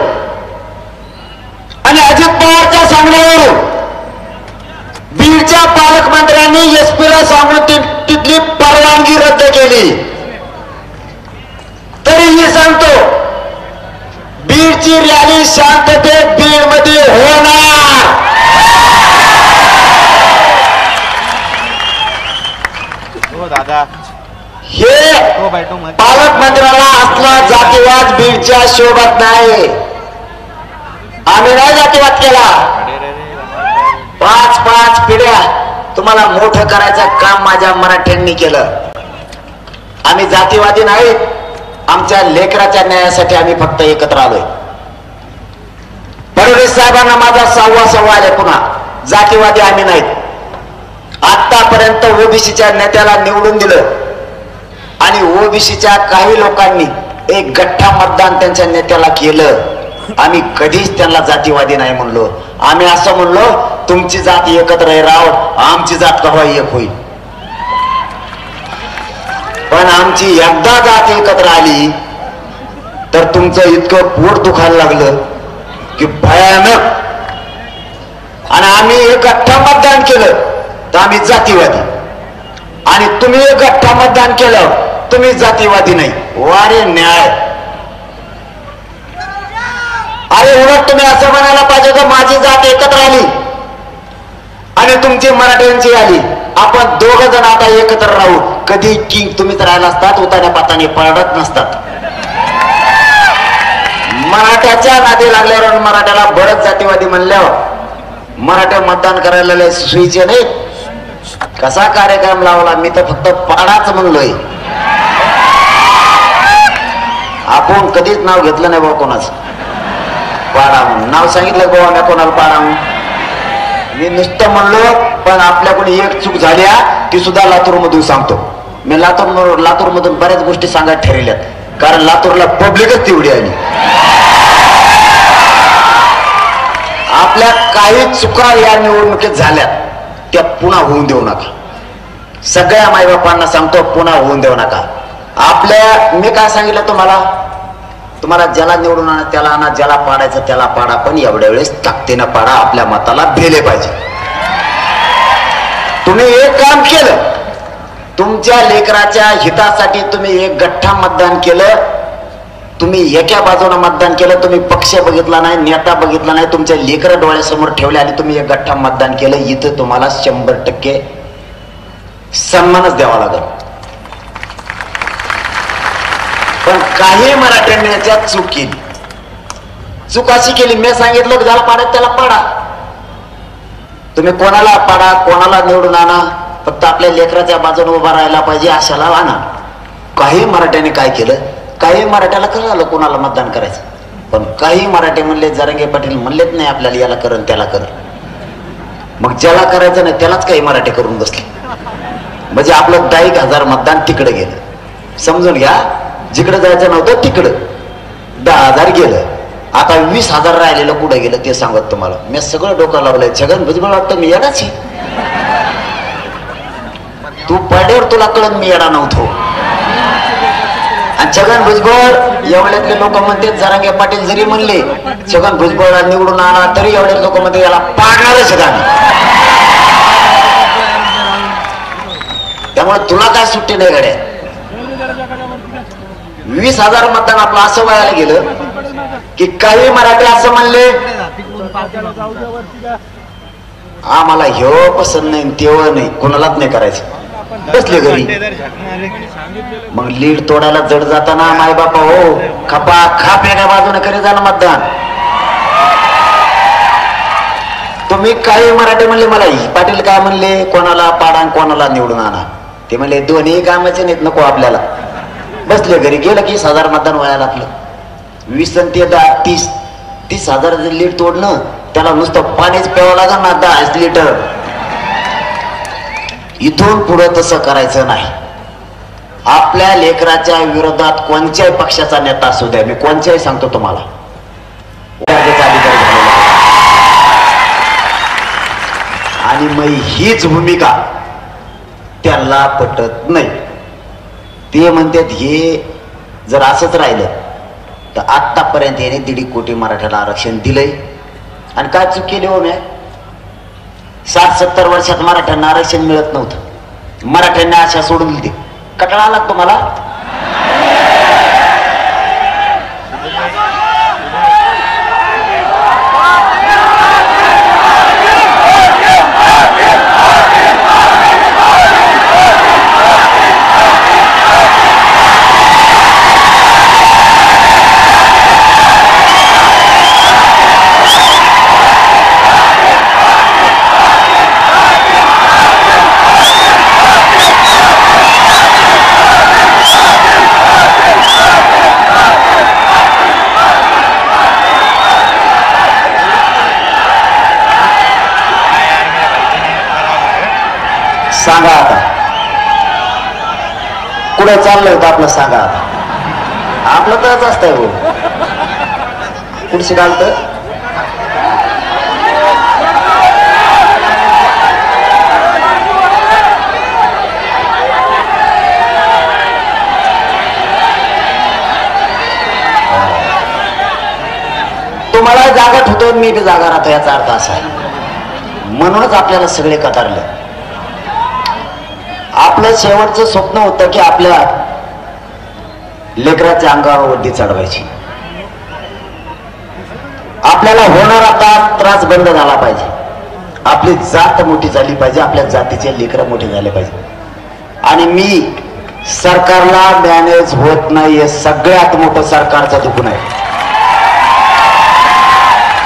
आणि अजित पवारच्या सांगण्यावरून बीडच्या पालकमंत्र्यांनी एसपीला सांगून तिथली परवानगी रद्द केली. तरीही सांगतो, बीडची रॅली शांततेत बीडमध्ये होणार.
दादा
हे पालकमंत्र्याला असला जातीवाद बीडच्या शोभत नाही. आम्ही नाही जातीवाद केला. 5 पिढ्या तुम्हाला मोठं करायचं काम माझ्या मराठ्यांनी केलं. आम्ही जातीवादी नाहीत. आमच्या लेकराच्या न्यायासाठी आम्ही फक्त एकत्र आलोय. फडणवीस साहेबांना माझा सव्वा आले. पुन्हा जातीवादी आम्ही नाहीत. आतापर्यंत ओबीसीच्या नेत्याला निवडून दिलं आणि ओबीसीच्या काही लोकांनी एक गठ्ठा मतदान त्यांच्या नेत्याला केलं. आम्ही कधीच त्यांना जातीवादी नाही म्हणलो. आम्ही असं म्हणलो, तुमची जात एकत्र आहे राव, आमची जात केव्हा एक होईल. पण आमची एकदा जात एकत्र आली तर तुमचं इतकं पोट दुखायला लागलं की भयानक. आणि आम्ही एक गठ्ठा मतदान केलं तर आम्ही जातीवादी, आणि तुम्ही एक गठ्ठा मतदान केलं तुम्ही जातीवादी नाही. वारे न्याय. अरे उलट तुम्ही असं म्हणायला पाहिजे की माझी जात एकत्र आली आणि तुमची मराठ्यांची आली, आपण दोघ जण आता एकत्र राहू. कधी किंग तुम्हीच राहिला असतात, उताने पाताने पडत नसतात. मराठ्याच्या नादी लागल्यावर मराठ्याला बरंच जातीवादी म्हणल्यावर मराठा मतदान करायला सुईचे नाही. कसा कार्यक्रम लावला, मी तर फक्त पाडाच म्हणलोय. आपण कधीच नाव घेतलं नाही बाबा कोणाचं. पाडा म्हणून नाव सांगितलं बाबा मी कोणाला पाडा म्हणून. मी नुसतं म्हणलो, पण आपल्याकडून एक चूक झाली ती सुद्धा लातूर मधून सांगतो. मी लातूर मधून बऱ्याच गोष्टी सांगायला ठरवल्यात, कारण लातूरला पब्लिकच तेवढी आली. आपल्या काही चुका या निवडणुकीत झाल्यात त्या पुन्हा होऊन देऊ नका. सगळ्या माईबापांना सांगतो, पुन्हा होऊन देऊ नका. मी काय सांगितलं तुम्हाला ज्याला निवडून आणा त्याला आणा, ज्याला पाडायचं त्याला पाडा, पण एवढ्या वेळेस ताकदीनं पाडा. आपल्या मताला भेले पाहिजे. तुम्ही एक काम केलं, तुमच्या लेकराच्या हितासाठी तुम्ही एक गठ्ठा मतदान केलं. तुम्ही एका बाजूने मतदान केलं. तुम्ही पक्ष बघितला नाही, नेता बघितला नाही, तुमच्या लेकर डोळ्यासमोर ठेवले आणि तुम्ही एक गठ्ठा मतदान केलं. इथं तुम्हाला 100% सन्मानच द्यावा लागेल. पण काही मराठ्यांनी याच्यात चूक केली. चूक अशी केली, मी सांगितलं ज्याला पाडा त्याला पाडा. तुम्ही कोणाला पाडा, कोणाला निवडून आणा, फक्त आपल्या लेकराच्या बाजूने उभा राहायला पाहिजे अशाला आणा. काही मराठ्यांनी काय केलं, काही मराठ्याला कळलं कोणाला मतदान करायचं, पण काही मराठे म्हणले, जरांगे पाटील म्हणलेच नाही आपल्याला याला करण त्याला कर. मग ज्याला करायचं नाही त्यालाच काही मराठे करून बसले. म्हणजे आपलं 10,000 मतदान तिकडे गेलं. समजून घ्या, जिकडे जायचं नव्हतं तिकडं 10,000 गेलं. आता 20,000 राहिलेलं कुठे गेलं ते सांगत तुम्हाला. मी सगळं डोकं लावलंय. छगन भुजबळ वाटतं मी येडाच आहे. तू पडल्यावर तुला कळत मी येडा नव्हतो. आणि छगन भुजबळ एवढ्यातले लोक म्हणते, जरांगे पाटील जरी म्हणले छगन भुजबळला निवडून आणा, तरी एवढे लोक म्हणते याला पाडणारच छगन. त्यामुळे तुला काय सुट्टी नाही गड्या. 20,000 मतदान आपलं असं व्हायला गेलं की काही मराठी असं म्हणले आम्हाला ह्यो पसंत नाही तेव्हा नाही, कोणालाच नाही करायचं, बसले घरी. मग लीड तोडायला जड जाताना माय बापा हो खपा खाप एका बाजूने करी जाणं मतदान. तुम्ही काही मराठी म्हणले, मला पाटील काय म्हणले, कोणाला पाडा कोणाला निवडून आणा. ते म्हणले दोन्ही कामाचे नाहीत, नको आपल्याला. बसले घरी, गेलं की 20,000 मतदान व्हायला आपलं 20 आणि ते 30,000 लीड तोडणं, त्याला नुसतं पाणीच प्यावं लागेल ना 10 लिटर. इथून पुढे तसं करायचं नाही. आपल्या लेकराच्या विरोधात कोणत्याही पक्षाचा नेता असू द्या, मी कोणत्याही सांगतो तुम्हाला, आणि मग हीच भूमिका त्यांना पटत नाही. ते म्हणतात हे जर असंच राहिलं तर आतापर्यंत याने 1.5 कोटी मराठ्याला आरक्षण दिलंय. आणि काय चूक केली हो मी? 60-70 वर्षात मराठ्यांना आरक्षण मिळत नव्हतं. मराठ्यांनी आशा सोडून दिली. कटाळा आला तुम्हाला? सांगा आता कुठे चाललंय होतं आपलं? सांगा आता. आपलं तरच असतंय हो, कुठशी घालत. तुम्हाला जागा ठेवतो, मी बी जागा राहतो, याचा अर्थ असा आहे. म्हणूनच आपल्याला सगळे कतारले. आपलं शेवटचं स्वप्न होतं की आपल्या लेकराच्या अंगावर वर्दी चढवायची. आपल्याला होणारा त्रास बंद झाला पाहिजे. आपली जात मोठी झाली पाहिजे. आपल्या जातीचे लेकरं मोठे झाले पाहिजे. आणि मी सरकारला मॅनेज होत नाही हे सगळ्यात मोठं सरकारचं दुखून आहे.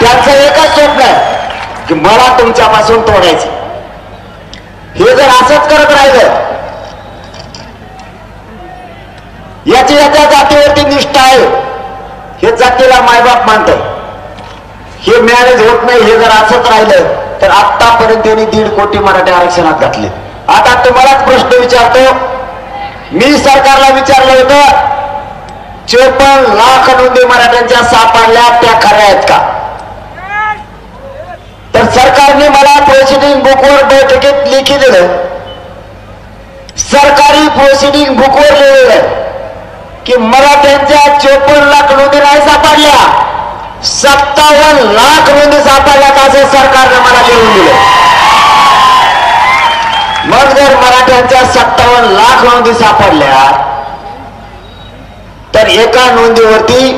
त्याचं एकच स्वप्न आहे की मला तुमच्यापासून तोडायचं. हे जर असंच करत राहिलं, याच्या जातीवरती निष्ठा आहे, हे जातीला मायबाप मानतंय, हे मॅनेज होत नाही. हे जर असंच राहिलं तर आतापर्यंत त्यांनी 1.5 कोटी मराठी आरक्षणात घातले. आता तुम्हालाच प्रश्न विचारतो, मी सरकारला विचारलं होतं 54 लाख नोंदी मराठ्यांच्या सापडल्या, त्या खऱ्या आहेत का? तर सरकारने मला प्रोसिडिंग बुकवर बैठकीत लिखी दिलं, सरकारी प्रोसिडिंग बुकवर लिहिलेलं की मराठ्यांच्या 54 लाख नोंदी नाही सापडल्या, 57 लाख नोंदी सापडल्यात असं सरकारने मला लिहून दिलं. मग जर मराठ्यांच्या 57 लाख नोंदी सापडल्या तर एका नोंदीवरती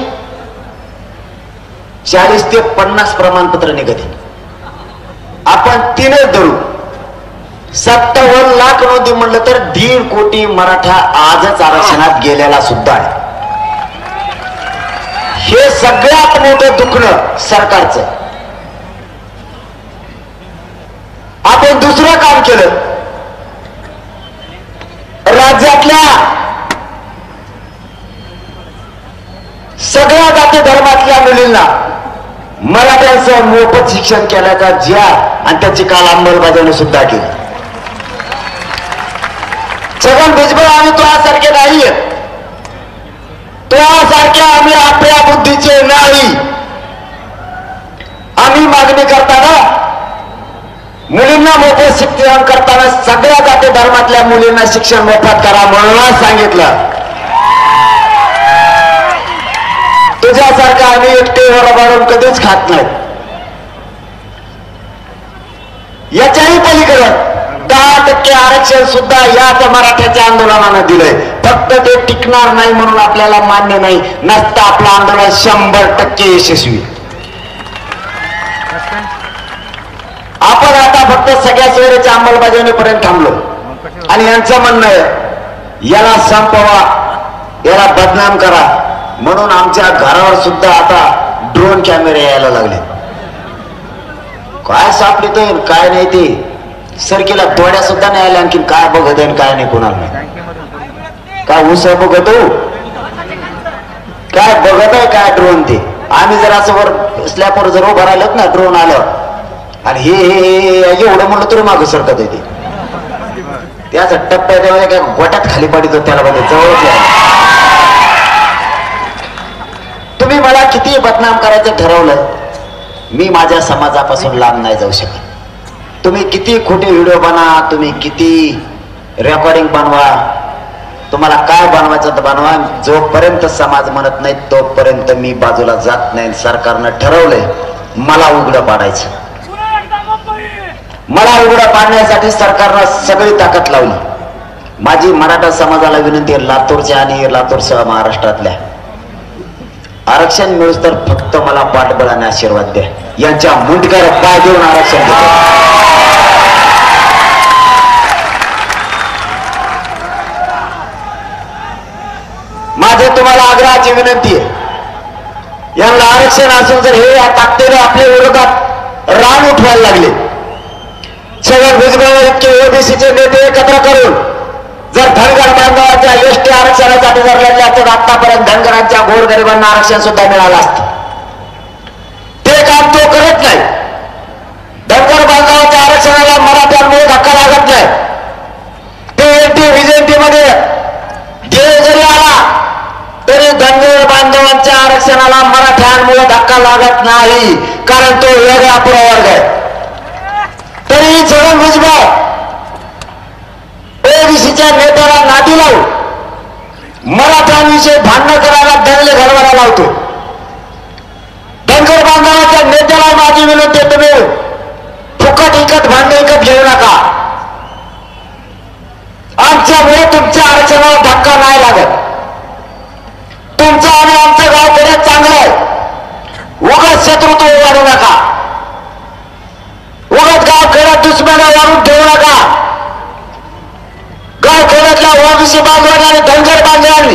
40 ते 50 प्रमाणपत्र निघते. आपण 3च धरू, 57 लाख नोंदी म्हणलं तर 1.5 कोटी मराठा आजच आरक्षणात गेलेला सुद्धा आहे. हे सगळ्यात मोठं दुखणं सरकारचं. आपण दुसरं काम केलं, राज्यातल्या सगळ्या जाती धर्मातल्या मुलींना मराठ्यांसह मोफत शिक्षण केल्याचा ज्या आणि त्याची काल अंमलबजावणी सुद्धा केली. छगन भुजबळ आम्ही तुझ्यासारखे नाहीये, तुझ्यासारखे आम्ही आपल्या बुद्धीचे नाही. आम्ही मागणी करताना मुलींना मोफत शिक्षण करताना सगळ्या जाती धर्मातल्या मुलींना शिक्षण मोफत करा म्हणून सांगितलं. तुझ्यासारखं आम्ही एकटे वाढून कधीच खात नाही. याच्याही पलीकडे 10% आरक्षण सुद्धा याच मराठ्याच्या आंदोलनानं दिलंय. फक्त ते टिकणार नाही म्हणून आपल्याला मान्य नाही. नसतं आपलं आंदोलन 100% यशस्वी. आपण आता फक्त सगळ्या सोयीच्या अंमलबजावणीपर्यंत थांबलो आणि यांचं म्हणणं आहे याला संपवा, याला बदनाम करा म्हणून आमच्या घरावर सुद्धा आता ड्रोन कॅमेरे यायला लागले. काय सापडत काय नाही ते सरकीला तोड्या सुद्धा नाही आल्या. आणखी काय बघत आहे काय नाही कोणाला नाही. काय ऊस बघतो काय बघत आहे काय ड्रोन ते. आम्ही जर असं वर स्लॅपवर जर उभं राहिलं ना ड्रोन आल्यावर आणि हे एवढं म्हणलं तरी मागं सरकत आहे ते. त्याचा टप्प्या तेव्हा काय गोट्यात खाली पडितो त्याला बघा जवळच आहे. तुम्ही मला किती बदनाम करायचं ठरवलं मी माझ्या समाजापासून लांब नाही जाऊ शकत. तुम्ही किती खोटे व्हिडिओ बनवा, तुम्ही किती रेकॉर्डिंग बनवा, तुम्हाला काय बनवायचं तर बनवा. जोपर्यंत समाज म्हणत नाही तोपर्यंत मी बाजूला जात नाही. सरकारनं ठरवलंय मला उघडं पाडायचं. मला उघडं पाडण्यासाठी सरकारनं सगळी ताकद लावली. माझी मराठा समाजाला विनंती आहे, लातूरच्या आणि लातूरसह महाराष्ट्रातल्या आरक्षण मिळूस तर फक्त मला पाठबळाने आशीर्वाद द्या. यांच्या मुंडक्यावर पाय देऊन आरक्षण देतो. माझे तुम्हाला आग्रहाची विनंती आहे, यांना आरक्षण असून जर हे या ताकदीने आपल्या विरोधात रान उठवायला लागले, छगन भुजबळ इतके ओबीसीचे नेते एकत्र करून जर धनगर बांधवाच्या एसटी आरक्षणासाठी जर लढले असते आतापर्यंत धनगरांच्या गोरगरिबांना आरक्षण सुद्धा मिळालं असतं. ते काम तो करत नाही. धनगर बांधवाच्या आरक्षणाला मराठ्यांमुळे धक्का लागत नाही. ते एसटी विजयंती मध्ये ध्येय जरी आला तरी धनगर बांधवांच्या आरक्षणाला मराठ्यांमुळे धक्का लागत नाही, कारण तो वेगळा प्रवर्ग आहे. तरी छगन भुजबळ ओबीसीच्या नेत्याला नादी लावून मराठ्यांविषयी भांडण करायला दंगले घडवायला लावतो. धनगर बांधवाच्या नेत्याला माझी विनंती, तुम्ही फुकट इकत भांडण इकत घेऊ नका. आमच्यामुळे तुमच्या आरक्षणाला धक्का नाही लागत. तुमचं आणि आमचं गाव कडे चांगलं आहे. उगाच शत्रुत्व वाढू नका. उगाच गाव खेड्यात दुश्मना वाढून ठेवू नका. गाव खेड्यातल्या ओबीसी बांधवांनी आणि धनगर बांधवांनी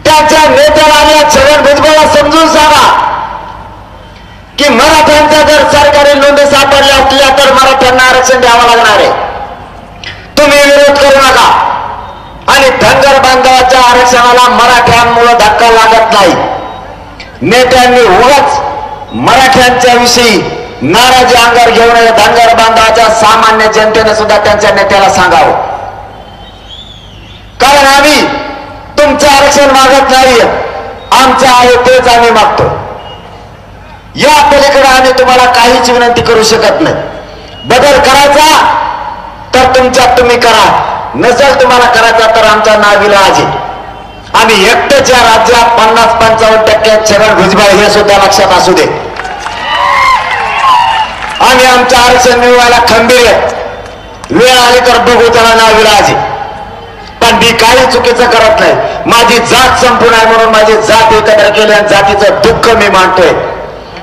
त्यांच्या नेत्याला आणि छगन भुजबळला समजून सांगा की मराठ्यांच्या जर सरकारी नोंदी सापडल्या असल्या तर मराठ्यांना आरक्षण द्यावं लागणार आहे. तुम्ही विरोध करू नका. आणि धनगर बांधवाच्या आरक्षणाला मराठ्यांमुळे धक्का लागत नाही. नेत्यांनी उगाच मराठ्यांच्या विषयी नाराजी अंगावर घेऊ नये. धनगर बांधवाच्या सामान्य जनतेने सुद्धा त्यांच्या नेत्याला सांगावं, कारण आम्ही तुमचं आरक्षण मागत नाही, आमचं आहे तेच आम्ही मागतो. या पलीकडे आम्ही तुम्हाला काहीच विनंती करू शकत नाही. बदल करायचा तर तुमच्यात तुम्ही करा, नसेल तुम्हाला करायचा तर आमचा नाविलाज आहे. आम्ही एकट्याच्या राज्यात 50-55% छगन भुजबळ हे सुद्धा लक्षात असू दे. आम्ही आमचं आरक्षण मिळवायला खंबीर आहे. वेळ आली तर बघू, त्याला नाविलाज आहे. पण मी काही चुकीचं करत नाही. माझी जात संपूर्ण आहे म्हणून माझी जात एकत्र केली आणि जातीचं दुःख मी मांडतोय.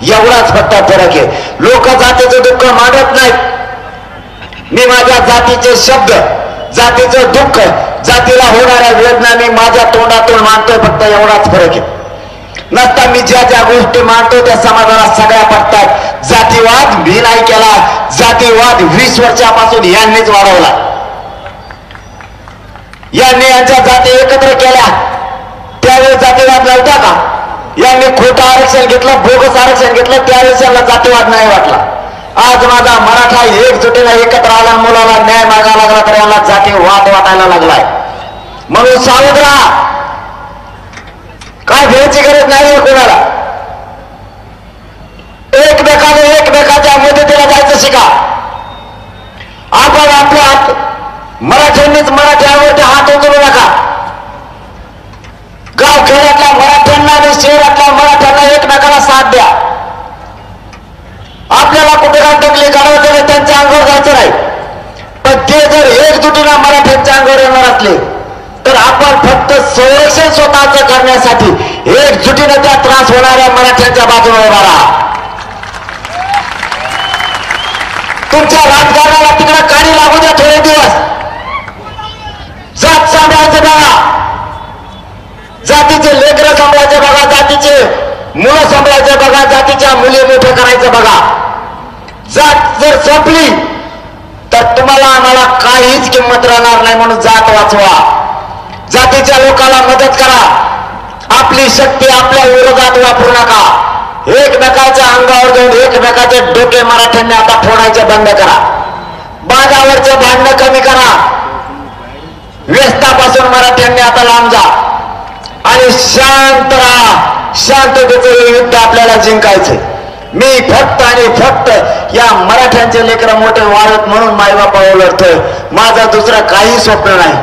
एवढाच फक्त फरक आहे. लोक जातीचं दुःख मांडत नाहीत. मी माझ्या जातीचे शब्द, जातीचं दुःख, जातीला होणाऱ्या वेदना मी माझ्या तोंडातून मांडतोय. फक्त एवढाच फरक आहे. नसता मी ज्या ज्या गोष्टी मांडतो त्या समाजाला सगळ्या पडतात. जातीवाद मी नाही केला. जातीवाद 20 वर्षापासून यांनीच वाढवला. यांनी यांच्या जाती एकत्र केल्या. त्यावेळेस जातीवाद नव्हता का? यांनी खोटं आरक्षण घेतलं, बोगस आरक्षण घेतलं, त्यावेळेस यांना जातीवाद नाही वाटला. आज माझा मराठा एकजुटीला एकत्र आला, मुलाला न्याय मागायला लागला तर यांना जातीवाद वाटायला लागलाय. म्हणून सावध राहा. काय भ्यायची गरज नाही कोणाला. एकमेकाच्या मदतीला जायचं शिका. आपण आपल्या मराठ्यांनीच मराठ्यांवरती हात उचलू नका. गाव खेड्यातल्या मराठ्यांना आणि शहरातल्या मराठ्यांना एकमेकाला साथ द्या. आपल्याला कुठे टकली काढायचं त्यांच्या अंगावर जायचं नाही. पण ते जर एकजुटीला मराठ्यांच्या अंगावर येणार असले तर आपण फक्त संरक्षण स्वतःच करण्यासाठी एकजुटीने त्या त्रास होणाऱ्या मराठ्यांच्या बाजूने उभा राहा. तुमच्या राजकारणाला तिकडे काढी लागू द्या थोडे दिवस. जात सांभाळायचं बघा, जातीचे लेकरं सांभाळायचे बघा, जातीचे मुलं सांभाळायचे बघा, जातीच्या मुली मोठे करायचं बघा. जात जर संपली तर तुम्हाला आम्हाला काहीच किंमत राहणार नाही. म्हणून जात वाचवा. जातीच्या लोकांना मदत करा. आपली शक्ती आपल्या विरोधात वापरू नका. एकमेकाच्या अंगावर जाऊन एकमेकाचे डोके मराठ्यांनी आता फोडायचे बंद करा. बाजावरचे भांडणं कमी करा. व्यस्तापासून मराठ्यांनी आता लांब जा आणि शांत राहा. शांततेचं हे युद्ध आपल्याला जिंकायचंय. मी फक्त आणि फक्त या मराठ्यांचे लेकरं मोठे व्हावेत म्हणून मायबापावर लढतोय. माझा दुसरं काही स्वप्न नाही.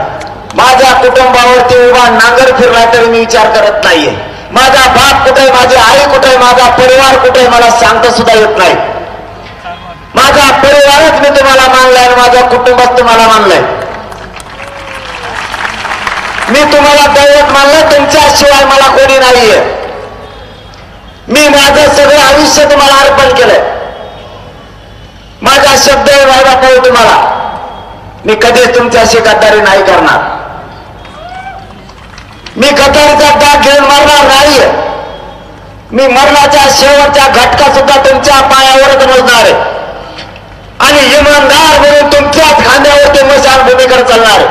माझ्या कुटुंबावरती उभा नांगर फिरला तरी मी विचार करत नाहीये. माझा बाप कुठे, माझी आई कुठे, माझा परिवार कुठे मला सांगता सुद्धा येत नाही. माझा परिवारच मी तुम्हाला मानलाय आणि माझा कुटुंबात तुम्हाला मानलंय. मी तुम्हाला दैवत मानलं. तुमच्याशिवाय मला कोणी नाहीये. मी माझं सगळं आयुष्य तुम्हाला अर्पण केलंय. माझा शब्द आहे बाबा तुम्हाला. मी कधीच तुमच्याशी गद्दारी नाही करणार. मी गद्दारीचा दाग घेऊन मरणार नाहीये. मी मरणाच्या शेवटच्या घटका सुद्धा तुमच्या पायावरच मोजणार आहे आणि इमानदार म्हणून तुमच्याच खांद्यावरती मशानभूमीकडे चालणार आहे.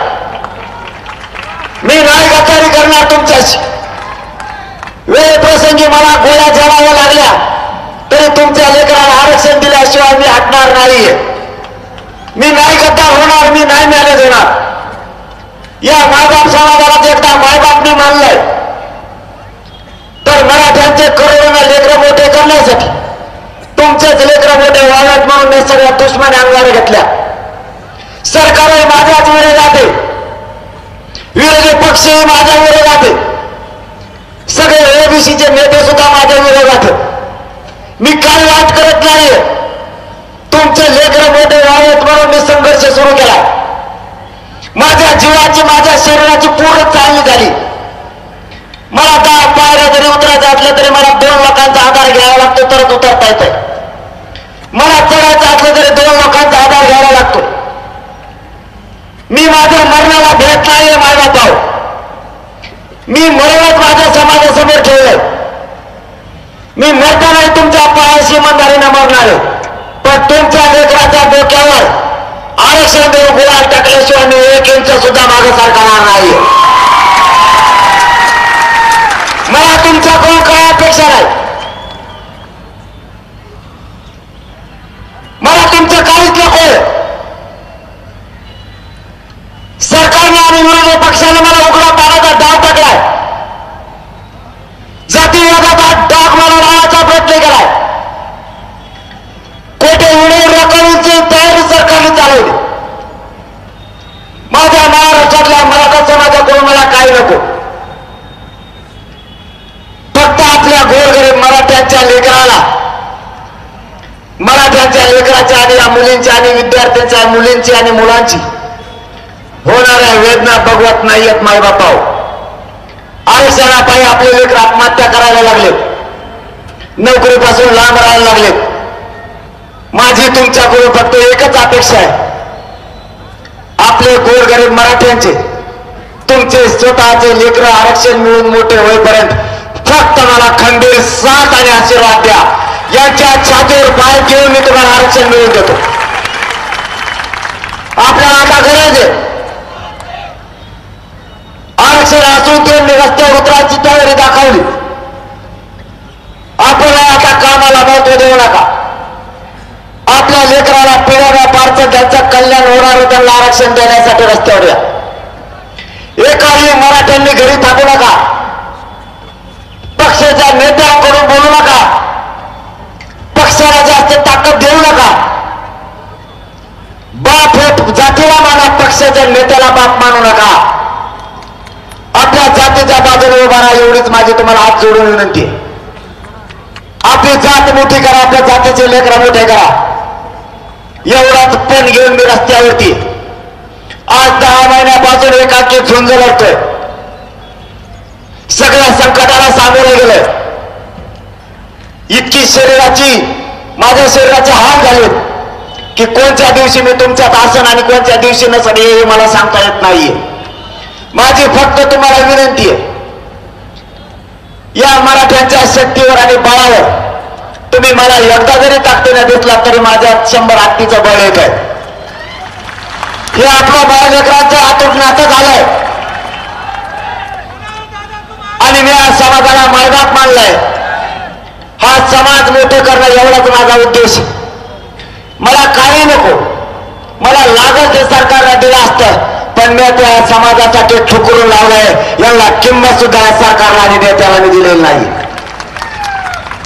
मी नाही गद्दारी करणार तुमच्याशी. वेळ प्रसंगी मला गोळ्या झेलाव्या लागल्या तरी तुमच्या लेकराला आरक्षण दिल्याशिवाय मी हटणार नाहीये. मी नाही गद्दार होणार. मी नाही मॅनेज होणार. या मायबाप समाजाला एकदा मायबापनी मानलंय तर मराठ्यांचे करोडोना लेकरं मोठे करण्यासाठी तुमचेच लेकरं मोठे व्हावेत म्हणून मी सगळ्या दुश्मनी अंगावर घेतल्या. सरकारही माझ्याच विरोधात आहे. विरोधी पक्षही माझ्या विरोधात आहे. सगळे ओबीसीचे नेते सुद्धा माझ्या विरोधात आहेत. मी काही वाट करत नाहीये. तुमचे लेकरं मोठे व्हावेत म्हणून मी संघर्ष सुरू केला. माझ्या जीवाची, माझ्या शरीराची पूर्ण चालणी झाली. मला 10 पायऱ्या जरी उतरायचं असलं तरी मला 2 लोकांचा आधार घ्यावा लागतो तरच उतरता येतंय. मला चढायचं असलं तरी 2 लोकांचा आधार घ्यावा लागतो. मी माझ्या मरणाला भेट नाहीये मायबापाव. मी मरणच माझ्या समाजासमोर ठेवलंय. मी मरतानाही तुमच्या पायाशी इमानदारीने मरणार आहे. पण तुमच्या लेकराच्या डोक्यावर आरक्षण देऊन गुलाल टाकल्याशिवाय मी 1 इंच सुद्धा मागे सरकारणार नाही. मला तुमच्याकडून काय अपेक्षा नाही. मला तुमचं काहीच नकोय. सरकारने आणि विरोधी पक्षाने मला उघडा पाण्याचा डाव टाकलाय. जातीवादाचा डाग मला लावायचा प्रयत्न केलाय. कोठे उडवून रकमेची तयारी सरकारने चालवली. माझ्या महाराष्ट्रातल्या मराठा समाजाकडून मला काही नको. फक्त आपल्या गोरगरीब मराठ्यांच्या लेकराला, मराठ्यांच्या लेकराच्या आणि या मुलींची आणि विद्यार्थ्यांच्या मुलींची आणि मुलांची होणाऱ्या वेदना बघवत नाहीयेत मायबापाव. आरक्षणापायी आपले लेकर आत्महत्या करायला लागलेत. नोकरीपासून लांब राहायला लागलेत. माझी तुमच्याकडून फक्त एकच अपेक्षा आहे. आपले गोरगरीब मराठ्यांचे, तुमचे स्वतःचे लेकर आरक्षण मिळून मोठे होईपर्यंत फक्त मला खंबीर साथ आणि आशीर्वाद द्या. यांच्या छातीवर पाय घेऊन मी तुम्हाला आरक्षण मिळवून देतो. आपल्याला आता गरज आहे. आरक्षण असून त्यांनी रस्त्यावर उतरायची तयारी दाखवली. आपण आता कामाला महत्व देऊ नका. आपल्या लेकराला पिढ्या पारचं ज्यांचं कल्याण होणार त्यांना आरक्षण देण्यासाठी रस्त्यावर या. एकाही मराठ्यांनी घरी थांबू नका. पक्षाच्या नेत्यांकडून बोलू नका. पक्षाला जास्त ताकद देऊ नका. बाप हे जातीला माना, पक्षाच्या नेत्याला बाप मानू नका. आपल्या जातीच्या बाजूने उभा राहा एवढीच माझी तुम्हाला हात जोडून विनंती आहे. आपली जात मोठी करा. आपल्या जातीचे लेकरं मोठे करा. एवढाच पण घेऊन मी रस्त्यावरती आज 10 महिन्यापासून एकाकी झुंज लढतोय. सगळ्या संकटाला सामोरे गेलोय. इतकी माझ्या शरीराचे हाल झालेत की कोणत्या दिवशी मी तुमच्यात आसन आणि कोणत्या दिवशी नसेल हे मला सांगता येत नाहीये. माझी फक्त तुम्हाला विनंती आहे, या मराठ्यांच्या शक्तीवर आणि बळावर तुम्ही मला एकदा जरी ताकदीने दिसला तरी माझ्यात 100 हत्तीचं बळ येत आहे. हे आपलं बाळ लेकरांचं आतून नातं झालंय. आणि मी या समाजाला मायबाप मानलाय. हा समाज मोठे करणं एवढाच माझा उद्देश. मला काही नको, मला लागत ते सरकारला दिलं असतं, पण मी त्या समाजासाठी ठुकरून लावलंय. यांना किंमत सुद्धा या सरकारला आणि नेत्याला मी दिलेली नाही.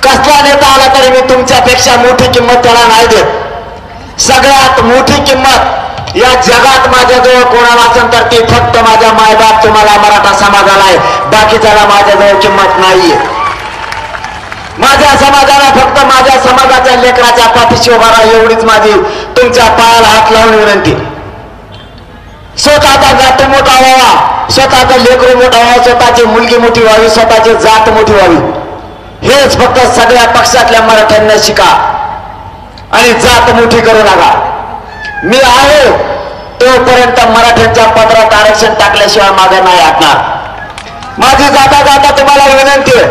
कसला नेता आला तरी मी तुमच्यापेक्षा मोठी किंमत त्याला नाही देत. सगळ्यात मोठी किंमत या जगात माझ्याजवळ कोणाला असेल तर ती फक्त माझ्या मायबाप तुम्हाला मराठा समाजाला आहे. बाकीच्याला माझ्याजवळ किंमत नाहीये. माझ्या समाजाला फक्त माझ्या समाजाच्या लेकराच्या पाठीशी उभा राहा एवढीच माझी तुमच्या पायाला हात लावून विनंती. स्वतःचा जात मोठा व्हावा, स्वतःचा लेकरू मोठा व्हावा, स्वतःची मुलगी मोठी व्हावी, स्वतःची जात मोठी व्हावी. हेच फक्त सगळ्या पक्षातल्या मराठ्यांना शिका आणि जात मोठी करू नका. मी आहे तोपर्यंत मराठ्यांच्या पत्रात आरक्षण टाकल्याशिवाय मागे नाही हटणार. माझी जाता जाता तुम्हाला विनंती आहे,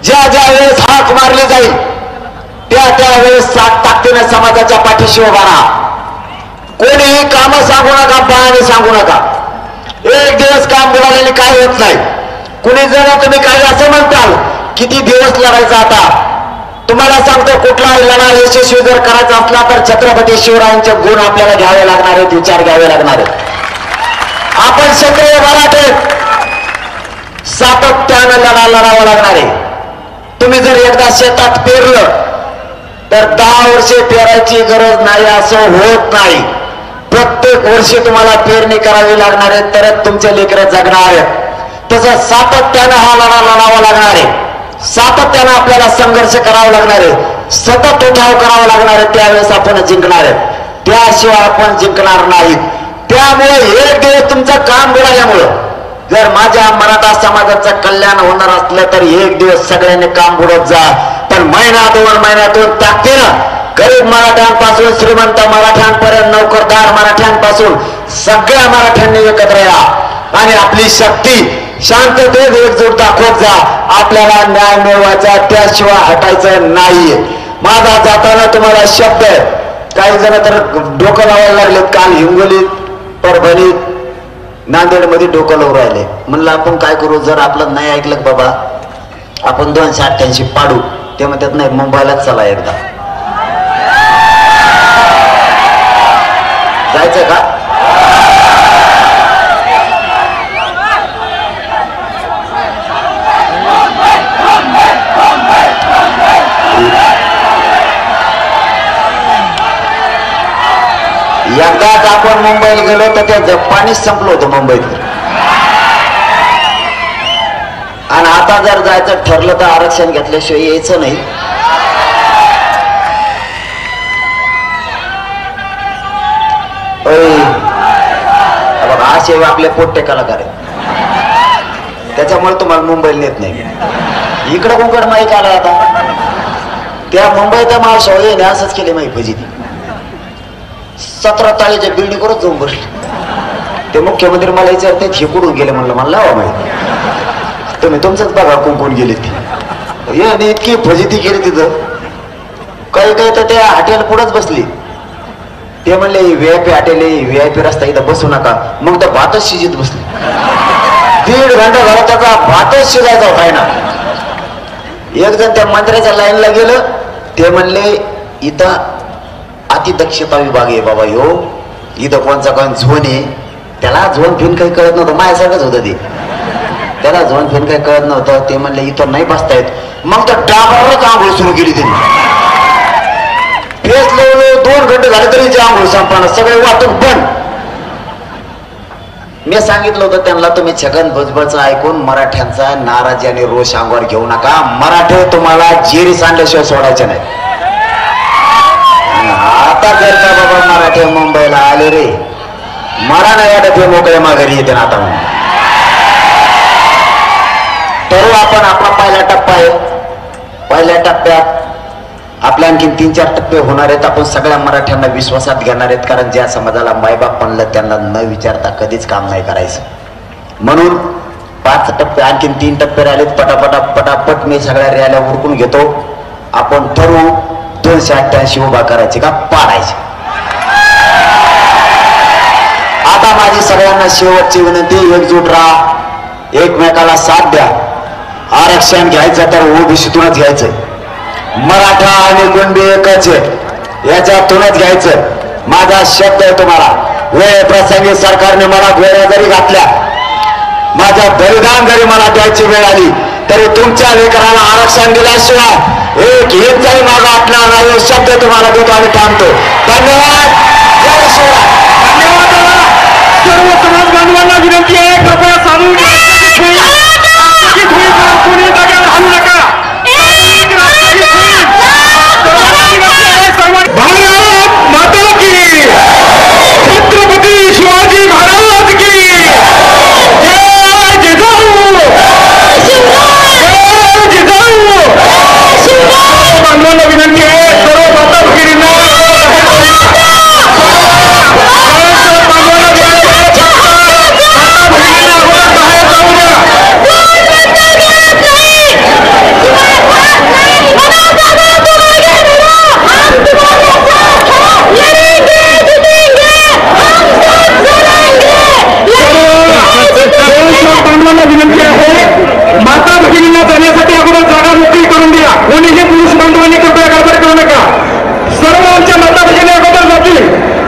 ज्या ज्या वेळेस हाक मारली जाईल त्या त्यावेळेस सात ताकदीने समाजाच्या पाठीशी उभा राहा. कोणीही कामं सांगू नका, बहाणे सांगू नका. एक दिवस काम बुडाल्याने काय होत नाही. कुणी जर तुम्ही काही असं म्हणताल किती दिवस लढायचा, आता तुम्हाला सांगतो कुठलाही लढा यशस्वी जर करायचा असला तर छत्रपती शिवरायांचे गुण आपल्याला घ्यावे लागणार आहेत, विचार घ्यावे लागणार आहेत. आपण क्षत्रिय मराठे सातत्यानं लढावं लागणार आहे. तुम्ही जर एकदा शेतात पेरलं तर 10 वर्षे पेरायची गरज नाही असं होत नाही. प्रत्येक वर्षी तुम्हाला पेरणी करावी लागणार आहे, तरच तुमचे लेकरं जगणार आहेत. तसं सातत्यानं हा लढा लढावा लागणार आहे. सातत्यानं आपल्याला संघर्ष करावा लागणार आहे, सतत उठाव करावा लागणार आहे. त्यावेळेस आपण जिंकणार आहे, त्याशिवाय आपण जिंकणार नाही. त्यामुळे एक दिवस तुमचं काम बुडाल्यामुळं जर माझ्या मराठा समाजाचं कल्याण होणार असलं तर एक दिवस सगळ्यांनी काम बुडत जा. पण महिना 2 महिन्यातून ताकदीनं गरीब मराठ्यांपासून श्रीमंत मराठ्यांपर्यंत, नोकरदार मराठ्यांपासून सगळ्या मराठ्यांनी एकत्र या आणि आपली शक्ती शांततेत एकजूट दाखवत जा. आपल्याला न्याय मिळवायचा, त्याशिवाय हटायचं नाहीये. माझा जाताना तुम्हाला शब्द आहे. काही जण तर डोकं लावायला लागलेत. काल हिंगोलीत, परभणीत, नांदेडमध्ये डोकं लावून राहिले. म्हणलं आपण काय करू, जर आपलं नाही ऐकलं बाबा आपण 288 पाडू. ते म्हणतात नाही, मुंबईलाच चला एकदा. जायचं का? एकदाच आपण मुंबईला गेलो तर त्या पाणीच संपलं होतं मुंबईत. आणि आता जर जायचं ठरलं तर आरक्षण घेतल्याशिवाय यायचं नाही. बघा असे आपले पोट्टे कलाकार आहेत, त्याच्यामुळे तुम्हाला मुंबईला नेत नाही. इकडं कोकण माहीत आला आता. त्या मुंबईचा माणूस येणे असंच केले माहिती फजिती. 17 ताळीच्या बिल्डिंगवरच जाऊन बसले. ते मुख्यमंत्री मला विचारते हे कुठून गेले. म्हणलं मला लावा माहिती, तुम्ही तुमचंच बघा कोण गेले ते. याने इतकी फजिती केली तिथं. काही काही तर त्या हॉटेल पुढंच बसली. ते म्हणले VIP हॉटेल आहे, VIP रस्ता, इथं बसू नका. मग तर भातच शिजत बसले. 1.5 घंटा झाला त्याचा भातच शिजायचा होता ना. एक जण त्या मंत्र्याच्या लाईनला गेलं. ते म्हणले इथं अतिदक्षता विभाग आहे बाबा ह्यो, इथं कोणचा कोण झोन आहे. त्याला झोन फिन काही कळत नव्हतं, माझ्यासारखंच होतं ते. त्याला झोन फिन काही कळत नव्हतं. ते म्हणले इथं नाही बसता येत. मग तर डाबावरच आंघोळ सुरू केली त्यांनी. फेस लावलं 2 घंटे झाले तरी आंघोळ संपणार, सगळे वाहतूक बंद. मी सांगितलं होतं त्यांना तुम्ही छगन भुजबळचं ऐकून मराठ्यांचा नाराजी आणि रोष अंगावर घेऊ नका. मराठे तुम्हाला जेरी सांडल्याशिवाय सोडायचे नाही. आता जर का बाबा मराठे मुंबईला आले रे, मला नाही वाटत हे मोकळ्या माघारी येते ना. आता म्हणून तर आपण आपला पहिला टप्पा आहे. पहिल्या टप्प्यात आपल्या आणखी 3-4 टप्पे होणार आहेत. आपण सगळ्या मराठ्यांना विश्वासात घेणार आहेत, कारण ज्या समाजाला मायबाप म्हणलं त्यांना न विचारता कधीच काम नाही करायचं. म्हणून 5 टप्पे, आणखी 3 टप्पे राहिलेत. पटापट मी सगळ्या रॅल्या उरकून घेतो. आपण ठरवू 288 उभा करायचे का पाडायचे. आता माझी सगळ्यांना शेवटची विनंती, एकजूट राहा, एकमेकाला साथ द्या. आरक्षण घ्यायचं तर ओबीसीतूनच घ्यायचंय. मराठा आणि कुणबी एकच आहे, याच्यातूनच घ्यायचं. माझा शब्द आहे तुम्हाला. वेळ प्रसंगी सरकारने मला गोळ्या जरी घातल्या, माझ्या बलिदान जरी मला द्यायची वेळ आली, तरी तुमच्या लेकराला आरक्षण दिल्याशिवाय एक हितही मागा हटणार नाही. शब्द तुम्हाला देतो आणि थांबतो. धन्यवाद. जय शिवराय.
धन्यवाद. सर्व समाज बांधवांना विनंती आहे, कृपया सामूहिक कोणी जागेवर हलू नका. भारत माता की, छत्रपती शिवाजी महाराज की जय. जिजाऊ जय. जिजाऊ. बांधवांना विनंती आहे, सर्व माता भगिनींना विनंती आहे, माता भगिनींना जाण्यासाठी अगोदर जागा मोकळी करून द्या. कोणीही पुरुष बांधवांनी कृपया गडबड करू नका. सर्व आमच्या माता भगिनी अगोदर जातील,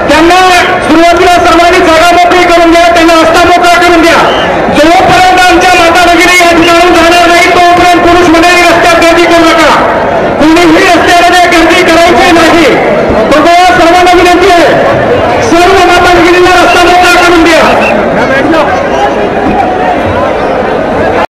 त्यांना सुरुवातीला सर्वांनी जागा मोकळी करून द्या, त्यांना रस्ता मोकळा करून द्या. जोपर्यंत आमच्या माता भगिनी या ठिकाणून जाणार नाही तोपर्यंत पुरुष मंडळी रस्त्यात गर्दी करू नका. कुणीही रस्त्यामध्ये गर्दी करायची नाही.